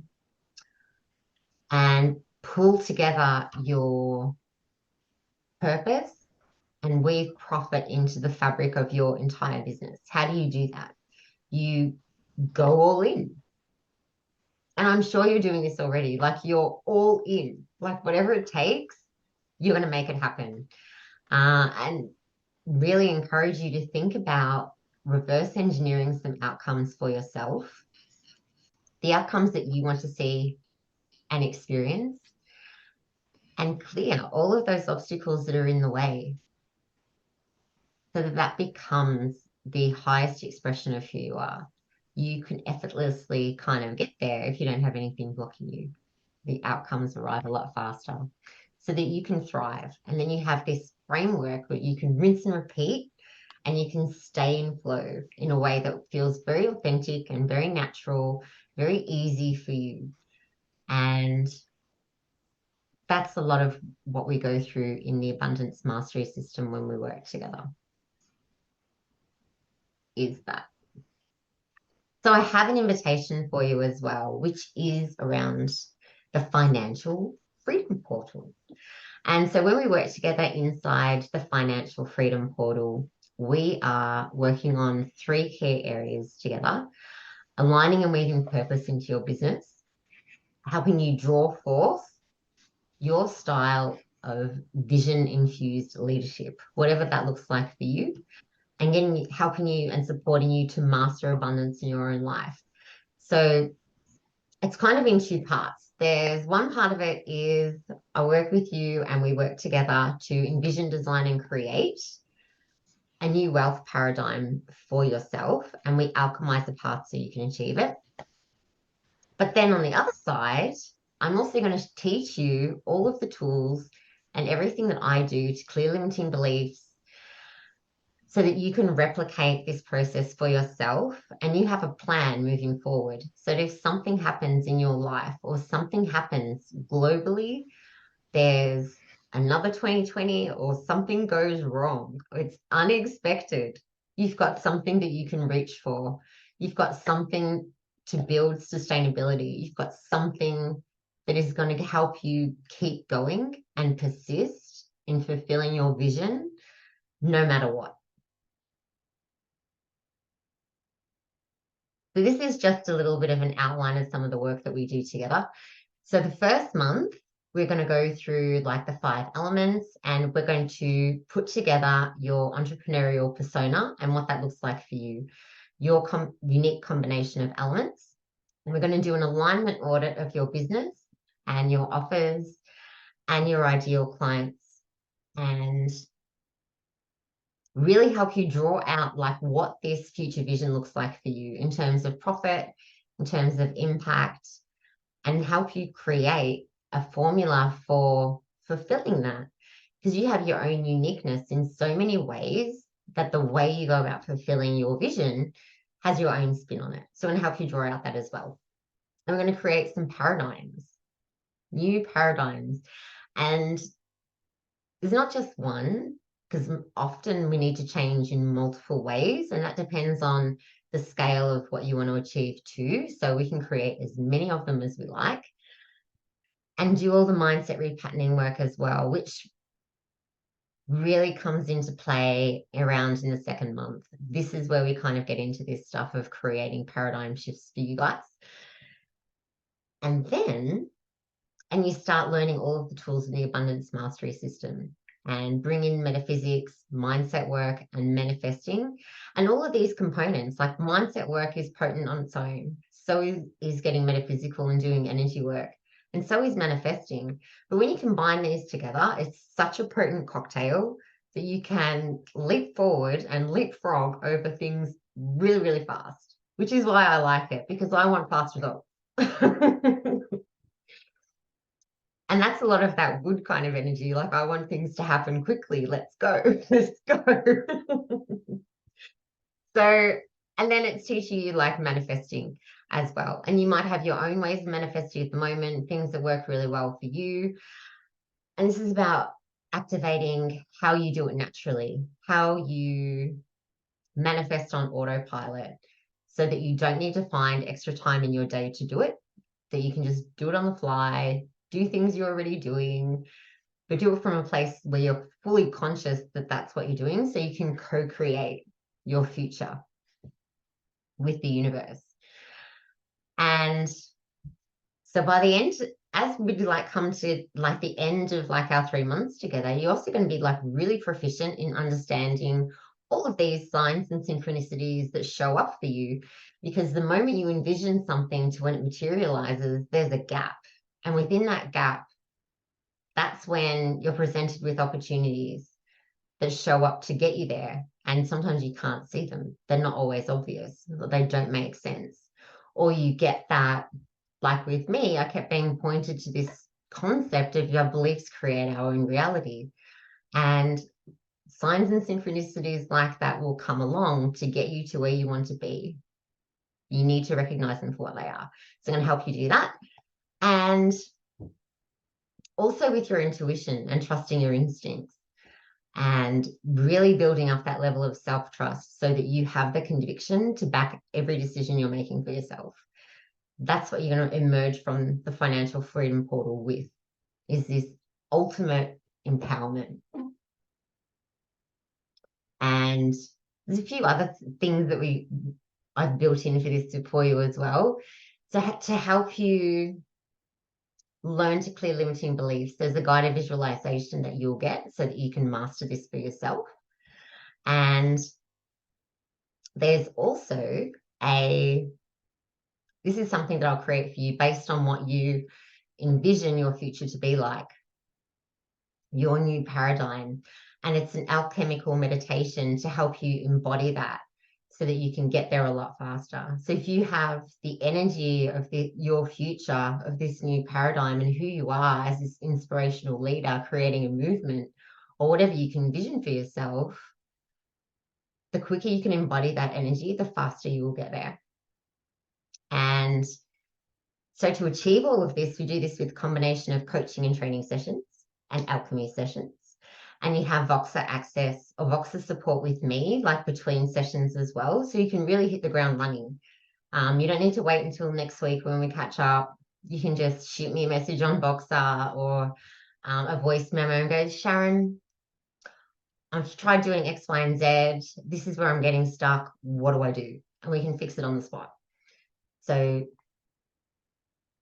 and pull together your purpose and weave profit into the fabric of your entire business? How do you do that? You go all in. And I'm sure you're doing this already. Like, you're all in. Like, whatever it takes, you're going to make it happen. And really encourage you to think about reverse engineering some outcomes for yourself, the outcomes that you want to see and experience, and clear all of those obstacles that are in the way so that that becomes the highest expression of who you are. You can effortlessly kind of get there if you don't have anything blocking you. The outcomes arrive a lot faster so that you can thrive. And then you have this framework where you can rinse and repeat and you can stay in flow in a way that feels very authentic and very natural, very easy for you. And that's a lot of what we go through in the abundance mastery system when we work together. Is that. So I have an invitation for you as well, which is around the financial freedom portal. And so when we work together inside the financial freedom portal, we are working on 3 key areas together: aligning and weaving purpose into your business, helping you draw forth your style of vision infused leadership, whatever that looks like for you, and getting helping you and supporting you to master abundance in your own life. So it's kind of in 2 parts. There's one part of it is I work with you and we work together to envision, design, and create a new wealth paradigm for yourself, and we alchemize the path so you can achieve it. But then on the other side, I'm also going to teach you all of the tools and everything that I do to clear limiting beliefs so that you can replicate this process for yourself and you have a plan moving forward. So that if something happens in your life or something happens globally, there's another 2020 or something goes wrong, it's unexpected, you've got something that you can reach for. You've got something to build sustainability. You've got something that is going to help you keep going and persist in fulfilling your vision no matter what. So this is just a little bit of an outline of some of the work that we do together. So the first month, we're going to go through like the 5 elements, and we're going to put together your entrepreneurial persona and what that looks like for you, your unique combination of elements. And we're going to do an alignment audit of your business and your offers and your ideal clients, and really help you draw out like what this future vision looks like for you in terms of profit, in terms of impact, and help you create a formula for fulfilling that, because you have your own uniqueness in so many ways that the way you go about fulfilling your vision has your own spin on it. So I'm going to help you draw out that as well. And we're going to create some paradigms, new paradigms. And there's not just one, because often we need to change in multiple ways, and that depends on the scale of what you want to achieve too. So we can create as many of them as we like and do all the mindset repatterning work as well, which really comes into play around in the 2nd month. This is where we kind of get into this stuff of creating paradigm shifts for you guys. And you start learning all of the tools in the abundance mastery system and bring in metaphysics, mindset work, and manifesting. And all of these components, like mindset work is potent on its own. So is getting metaphysical and doing energy work. And so is manifesting. But when you combine these together, it's such a potent cocktail that you can leap forward and leapfrog over things really, really fast. which is why I like it, because I want fast results. And that's a lot of that wood kind of energy. Like, I want things to happen quickly. Let's go. Let's go. So, and then it's teaching you like manifesting as well. And you might have your own ways of manifesting at the moment, things that work really well for you. And this is about activating how you do it naturally, how you manifest on autopilot, so that you don't need to find extra time in your day to do it, that you can just do it on the fly, do things you're already doing, but do it from a place where you're fully conscious that that's what you're doing, so you can co-create your future with the universe. And so by the end, as we like come to like the end of like our 3 months together, you're also going to be like really proficient in understanding all of these signs and synchronicities that show up for you, because the moment you envision something to when it materializes, there's a gap. And within that gap, that's when you're presented with opportunities that show up to get you there. And sometimes you can't see them. They're not always obvious. They don't make sense. Or you get that, like with me, I kept being pointed to this concept of your beliefs create our own reality. And signs and synchronicities like that will come along to get you to where you want to be. You need to recognize them for what they are. So I'm going to help you do that. And also with your intuition and trusting your instincts, and really building up that level of self-trust so that you have the conviction to back every decision you're making for yourself. That's what you're going to emerge from the financial freedom portal with, is this ultimate empowerment. And there's a few other things that I've built in for this for you as well. So to help you learn to clear limiting beliefs, there's a guided visualization that you'll get so that you can master this for yourself. And there's also this is something that I'll create for you based on what you envision your future to be like, your new paradigm. And it's an alchemical meditation to help you embody that so that you can get there a lot faster. So if you have the energy of your future, of this new paradigm and who you are as this inspirational leader creating a movement, or whatever you can envision for yourself, the quicker you can embody that energy, the faster you will get there. And so to achieve all of this, we do this with a combination of coaching and training sessions and alchemy sessions. And you have Voxer access or Voxer support with me, like between sessions as well. So you can really hit the ground running. You don't need to wait until next week when we catch up. You can just shoot me a message on Voxer or a voice memo and go, Sharon, I've tried doing X, Y, and Z. This is where I'm getting stuck. What do I do? And we can fix it on the spot. So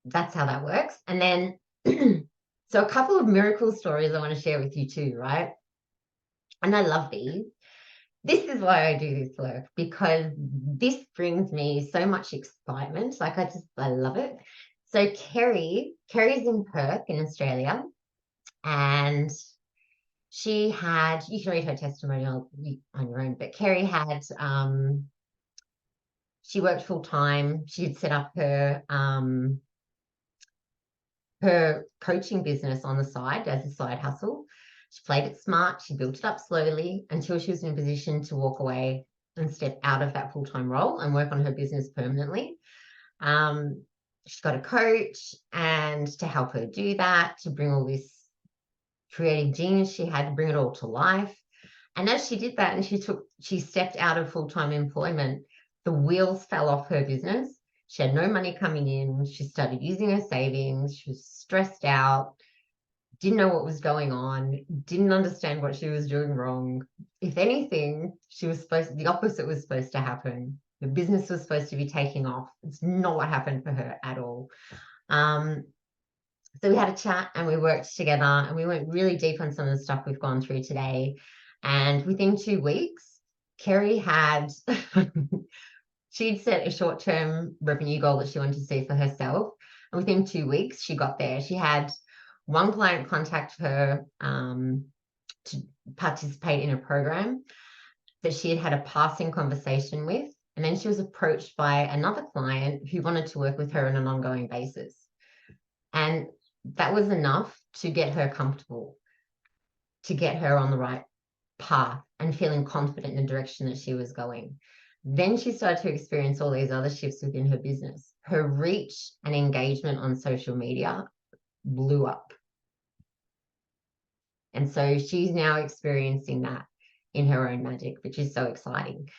that's how that works. And then, so a couple of miracle stories I want to share with you too, right? And I love these. This is why I do this work, because this brings me so much excitement. Like I love it. So Kerry's in Perth in Australia, and she had, you can read her testimonial on your own, but Kerry had, she worked full time. She had set up her coaching business on the side as a side hustle. She played it smart. She built it up slowly until she was in a position to walk away and step out of that full-time role and work on her business permanently. She's got a coach, and to help her do that, to bring all this creative genius she had, to bring it all to life. And as she did that and she stepped out of full-time employment, the wheels fell off her business. She had no money coming in. She started using her savings. She was stressed out, didn't know what was going on, didn't understand what she was doing wrong. If anything, the opposite was supposed to happen. The business was supposed to be taking off. It's not what happened for her at all. So we had a chat and we worked together and we went really deep on some of the stuff we've gone through today. And within 2 weeks, Kerry had, she'd set a short-term revenue goal that she wanted to see for herself. And within 2 weeks, she got there. She had one client contact her to participate in a program that she had had a passing conversation with And then she was approached by another client who wanted to work with her on an ongoing basis. And that was enough to get her comfortable, to get her on the right path and feeling confident in the direction that she was going. Then she started to experience all these other shifts within her business. Her reach and engagement on social media blew up. And so she's now experiencing that in her own magic, which is so exciting.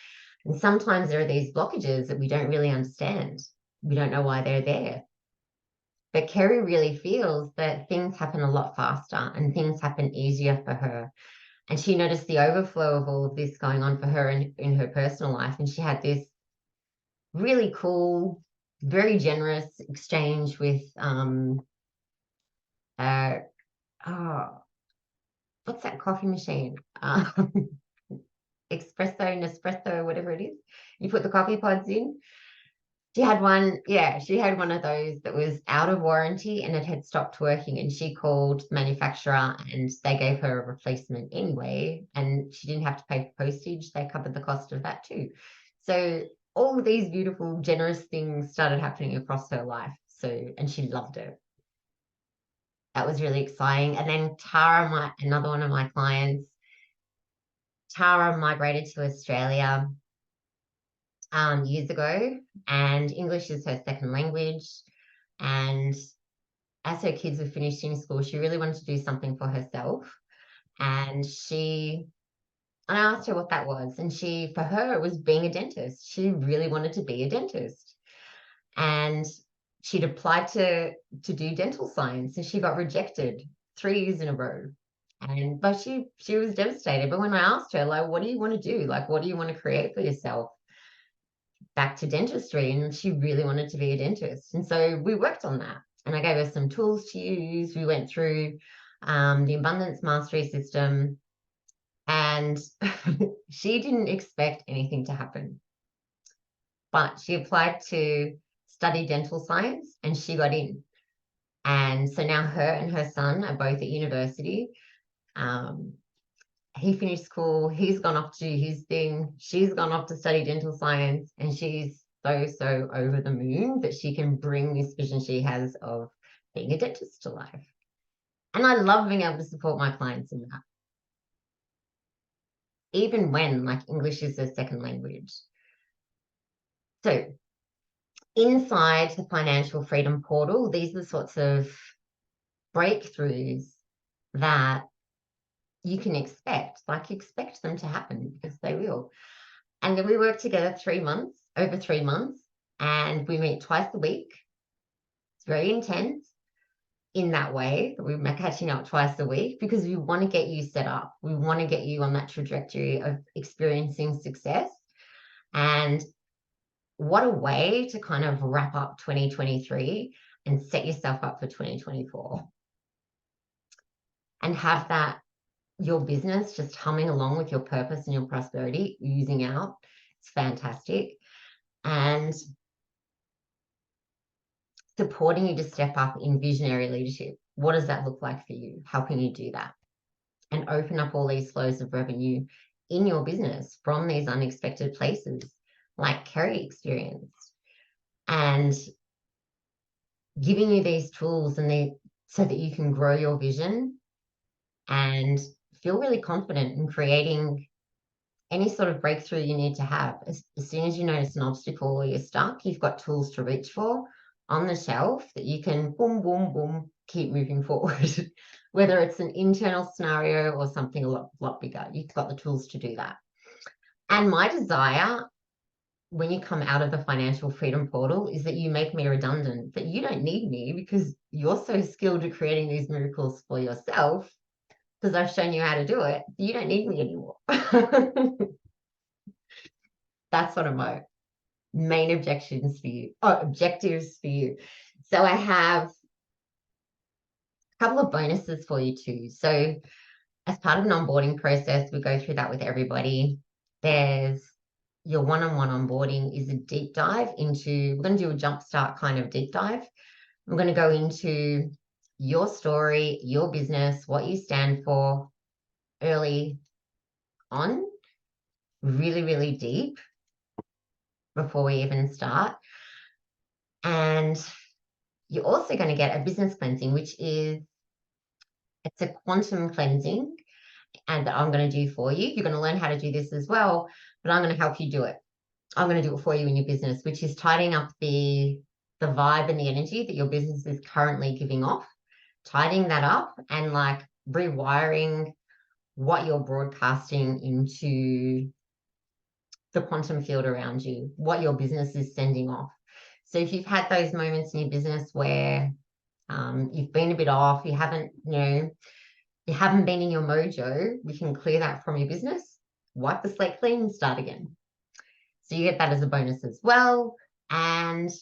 And sometimes there are these blockages that we don't really understand. We don't know why they're there. But Kerry really feels that things happen a lot faster and things happen easier for her. And she noticed the overflow of all of this going on for her in her personal life. And she had this really cool, very generous exchange with what's that coffee machine? Espresso, Nespresso, whatever it is. You put the coffee pods in. She had one of those that was out of warranty and it had stopped working, and she called the manufacturer and they gave her a replacement anyway, and she didn't have to pay for postage. They covered the cost of that too. So all of these beautiful, generous things started happening across her life. So, and she loved it. That was really exciting. And then Tara, another one of my clients, Tara migrated to Australia years ago, and English is her second language. And as her kids were finishing school, she really wanted to do something for herself. And I asked her what that was. And for her, it was being a dentist. She really wanted to be a dentist. And she'd applied to do dental science, and she got rejected 3 years in a row. But she was devastated. But when I asked her, like, what do you want to do? Like, what do you want to create for yourself? Back to dentistry, and she really wanted to be a dentist. And so we worked on that, and I gave her some tools to use. We went through the abundance mastery system, and she didn't expect anything to happen, but she applied to study dental science and she got in. And so now her and her son are both at university. He finished school, he's gone off to do his thing, she's gone off to study dental science, and she's so over the moon that she can bring this vision she has of being a dentist to life. And I love being able to support my clients in that, even when like English is their second language. So inside the financial freedom portal, these are the sorts of breakthroughs that you can expect them to happen, because they will. And then we work together over 3 months, and we meet twice a week. It's very intense in that way that we're catching up twice a week, because we want to get you set up. We want to get you on that trajectory of experiencing success. And what a way to kind of wrap up 2023 and set yourself up for 2024 and have that your business just humming along with your purpose and your prosperity oozing out. It's fantastic. And supporting you to step up in visionary leadership. What does that look like for you? How can you do that? And open up all these flows of revenue in your business from these unexpected places, like Kerry experienced. And giving you these tools so that you can grow your vision and feel really confident in creating any sort of breakthrough you need to have. As soon as you notice an obstacle or you're stuck, you've got tools to reach for on the shelf that you can boom, boom, boom, keep moving forward. Whether it's an internal scenario or something a lot bigger, you've got the tools to do that. And my desire when you come out of the financial freedom portal is that you make me redundant, that you don't need me because you're so skilled at creating these miracles for yourself, because I've shown you how to do it. You don't need me anymore. That's one of my main objectives for you. So I have a couple of bonuses for you too. So as part of an onboarding process, we go through that with everybody. There's your one-on-one onboarding is a deep dive we're going to do a jumpstart kind of deep dive. We're going to go into your story, your business, what you stand for early on, really, really deep. before we even start. And you're also going to get a business cleansing, which is, it's a quantum cleansing, and that I'm going to do for you. You're going to learn how to do this as well, but I'm going to help you do it. I'm going to do it for you in your business, which is tidying up the vibe and the energy that your business is currently giving off, tidying that up and like rewiring what you're broadcasting into the quantum field around you, what your business is sending off. So if you've had those moments in your business where you've been a bit off, you haven't been in your mojo, we can clear that from your business, wipe the slate clean and start again. So you get that as a bonus as well. And so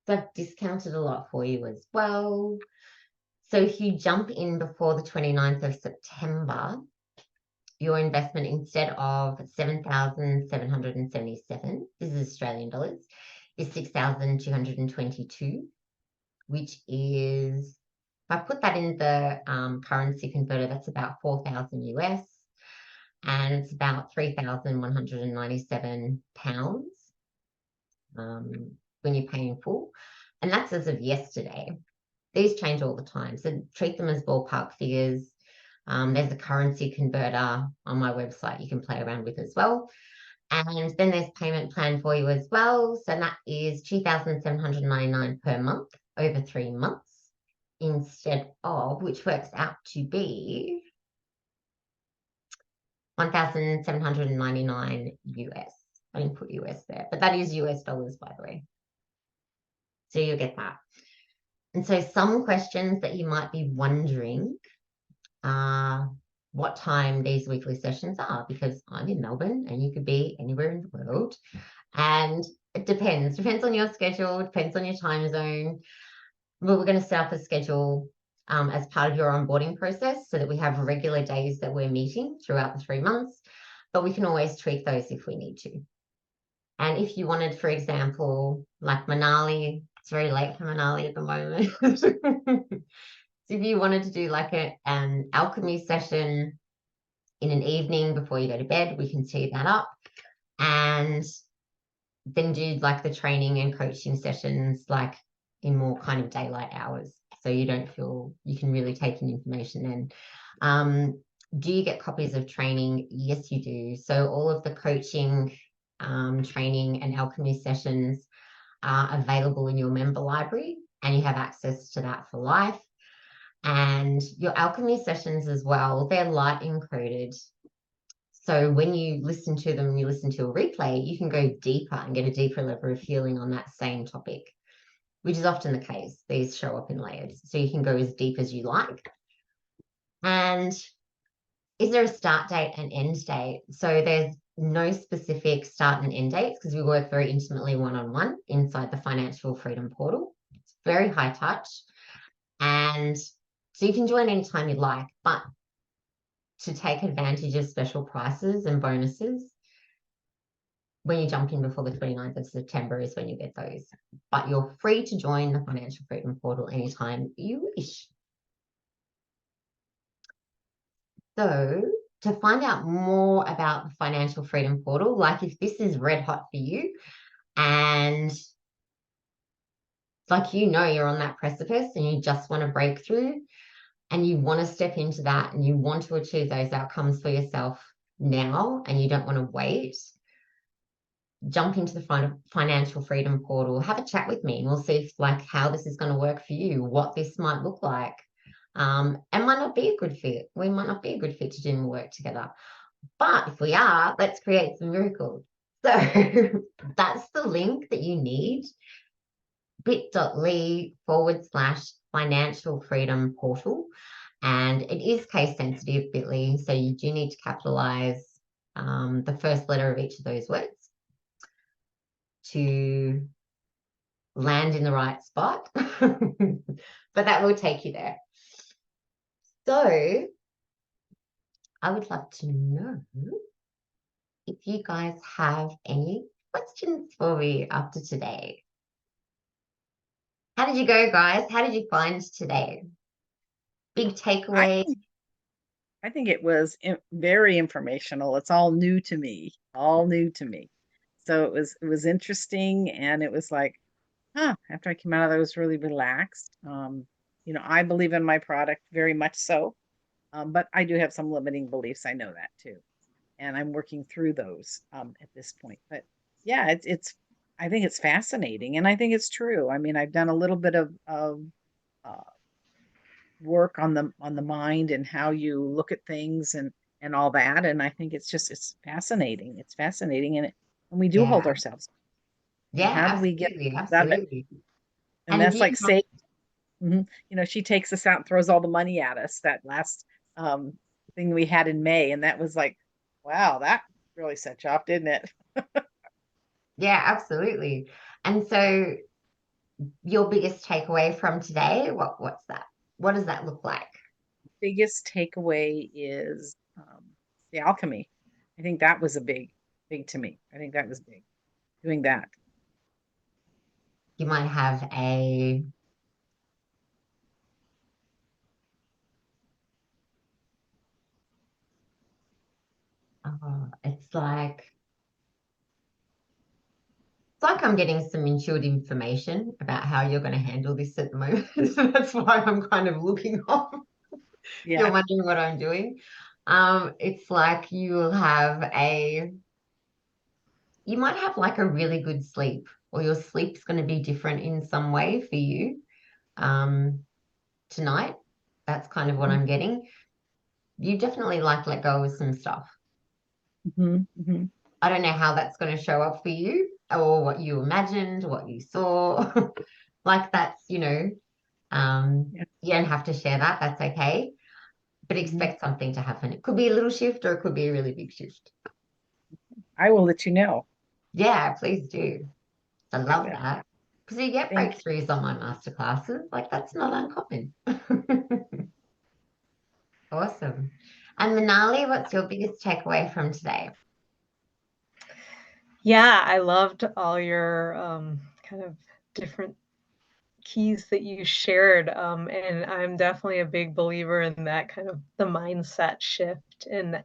I've discounted a lot for you as well. So if you jump in before the 29th of September, your investment, instead of 7,777, this is Australian dollars, is 6,222, which is, if I put that in the currency converter, that's about 4,000 US, and it's about 3,197 pounds when you pay in full. And that's as of yesterday. These change all the time, so treat them as ballpark figures. There's a currency converter on my website you can play around with as well. And then there's payment plan for you as well. So that is 2,799 per month over 3 months, instead of, which works out to be 1,799 US. I didn't put US there, but that is US dollars, by the way. So you'll get that. And so some questions that you might be wondering are what time these weekly sessions are, because I'm in Melbourne and you could be anywhere in the world. And it depends on your schedule, depends on your time zone. But we're going to set up a schedule as part of your onboarding process so that we have regular days that we're meeting throughout the 3 months, but we can always tweak those if we need to. And if you wanted, for example, like Manali, it's very late for Manali at the moment. So if you wanted to do like an alchemy session in an evening before you go to bed, we can tee that up, and then do like the training and coaching sessions like in more kind of daylight hours, so you don't feel, you can really take in information then. Do you get copies of training? Yes, you do. So all of the coaching, training and alchemy sessions are available in your member library, and you have access to that for life. And your alchemy sessions as well, they're light encoded. So when you listen to them, you listen to a replay, you can go deeper and get a deeper level of feeling on that same topic, which is often the case. These show up in layers, so you can go as deep as you like. And is there a start date and end date? So there's no specific start and end dates, because we work very intimately one-on-one inside the Financial Freedom Portal. It's very high touch. And so you can join anytime you like, but to take advantage of special prices and bonuses, when you jump in before the 29th of September is when you get those. But you're free to join the Financial Freedom Portal anytime you wish. So to find out more about the Financial Freedom Portal, like if this is red hot for you and like, you're on that precipice and you just want to break through and you want to step into that and you want to achieve those outcomes for yourself now and you don't want to wait, jump into the Financial Freedom Portal, have a chat with me, and we'll see if, like, how this is going to work for you, what this might look like. And might not be a good fit. We might not be a good fit to do more work together. But if we are, let's create some miracles. So that's the link that you need, bit.ly/financial freedom portal. And it is case sensitive, bit.ly, so you do need to capitalize the first letter of each of those words to land in the right spot. But that will take you there. So I would love to know if you guys have any questions for me after today. How did you go, guys? How did you find today? Big takeaway? I think it was very informational. It's all new to me, all new to me. So it was interesting, and it was like, huh, after I came out of that, I was really relaxed. I believe in my product very much so. But I do have some limiting beliefs. I know that too. And I'm working through those at this point. But yeah, it's I think it's fascinating, and I think it's true. I mean, I've done a little bit of uh, work on the mind and how you look at things and all that, and I think it's fascinating. It's fascinating, and we do hold Yeah. ourselves. And Yeah, how do we get absolutely. out of it? Absolutely. And And do that's you like have, say, she takes us out and throws all the money at us. That last thing we had in May, and that was like, wow, that really set you off, didn't it? yeah, absolutely. And so your biggest takeaway from today, what's that? What does that look like? Biggest takeaway is the alchemy. I think that was a big to me. I think that was big. Doing that. You might have a it's like I'm getting some intuitive information about how you're going to handle this at the moment. So that's why I'm kind of looking off. You're Yeah. wondering what I'm doing. It's like you might have like a really good sleep, or your sleep's going to be different in some way for you um, tonight. That's kind of what Mhm, I'm getting. You definitely like let go of some stuff. mhm, mhm. I don't know how that's going to show up for you or what you imagined, what you saw. Like Yeah. you don't have to share that. That's okay. But Mhm. expect something to happen. It could be a little shift or it could be a really big shift. I will let you know. Yeah, please do. I I love will. that. Because you get Thank you. breakthroughs on my masterclasses. Like that's not uncommon. Awesome. And Manali, what's your biggest takeaway from today? Yeah, I loved all your kind of different keys that you shared. And I'm definitely a big believer in that kind of the mindset shift. And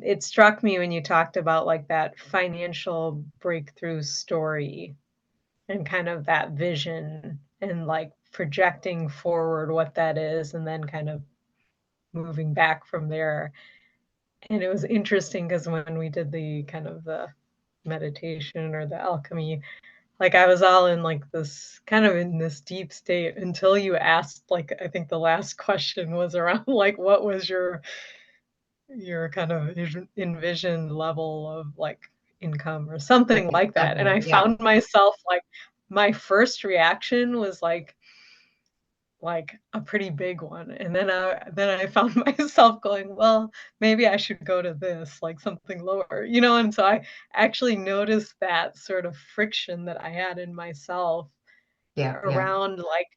it struck me when you talked about like that financial breakthrough story and kind of that vision and like projecting forward what that is and then kind of moving back from there. And it was interesting because when we did the kind of the meditation or the alchemy, like I was all in like this kind of in this deep state until you asked, like, I think the last question was around like what was your kind of envisioned level of like income or something like that. And I Yeah, found myself like my first reaction was like a pretty big one. And then I found myself going, well, maybe I should go to this, like something lower, and so I actually noticed that sort of friction that I had in myself yeah, yeah. around like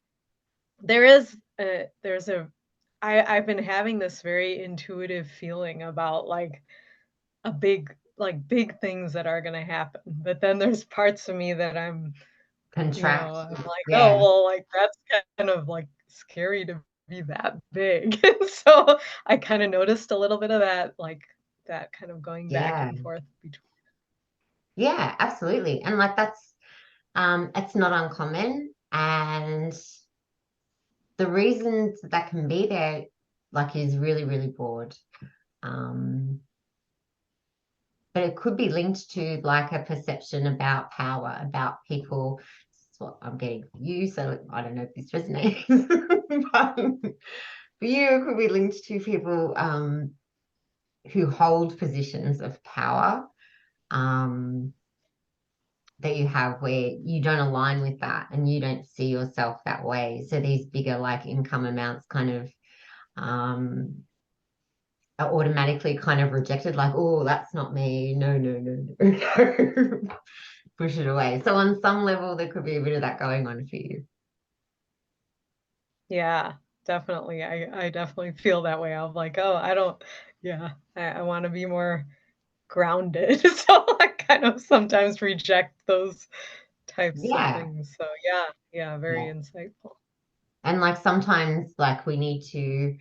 I've been having this very intuitive feeling about like big things that are gonna happen. But then there's parts of me that Contract. I'm like, "Oh, Yeah, well, like, that's kind of, like, scary to be that big." And so I kinda noticed a little bit of that, like, that kind of going back yeah, and forth between. yeah, absolutely. And like that's it's not uncommon. And the reasons that can be there, like, is really, really broad. Um, but it could be linked to like a perception about power, about people. This is what I'm getting for you. So I don't know if this resonates, but for you, it could be linked to people who hold positions of power that you have where you don't align with that and you don't see yourself that way. So these bigger like income amounts kind of um, are automatically kind of rejected, like, oh, that's not me. No, no, no, no. Push it away. So on some level, there could be a bit of that going on for you. Yeah, definitely. I definitely feel that way. I'm like, "Oh, I don't." Yeah, I wanna be more grounded. So I kind of sometimes reject those types of Yeah. things. So yeah, yeah, very Yeah. insightful. And like sometimes like we need to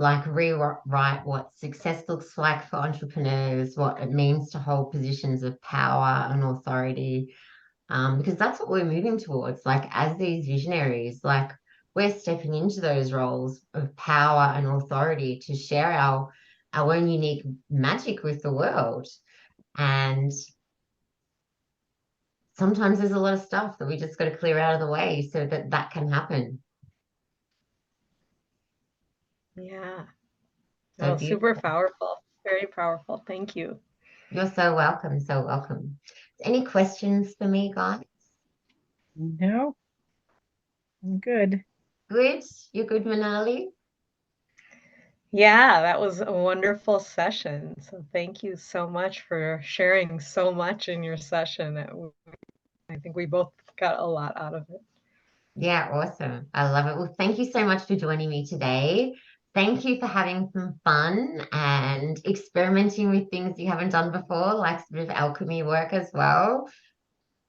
like rewrite what success looks like for entrepreneurs, what it means to hold positions of power and authority, because that's what we're moving towards. Like as these visionaries, like we're stepping into those roles of power and authority to share our own unique magic with the world. And sometimes there's a lot of stuff that we just got to clear out of the way so that that can happen. Yeah. So Oh, super beautiful. powerful. Very powerful. Thank you. You're so welcome. So welcome. Any questions for me, guys? No, I'm good. Good. You're good, Manali? Yeah, that was a wonderful session. So thank you so much for sharing so much in your session. I think we both got a lot out of it. Yeah, awesome. I love it. Well, thank you so much for joining me today. Thank you for having some fun and experimenting with things you haven't done before, like sort of alchemy work as well.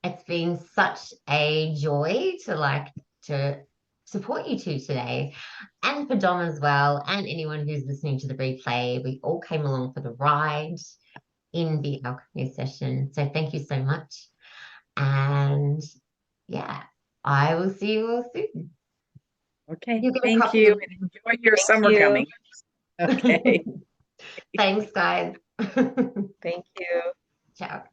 It's been such a joy to support you two today, and for Dom as well, and anyone who's listening to the replay. We all came along for the ride in the alchemy session. So thank you so much. And yeah, I will see you all soon. Okay, You get a thank copy you, of. and enjoy your Thank summer you. coming. Okay. Thanks, guys. Thank you. Ciao.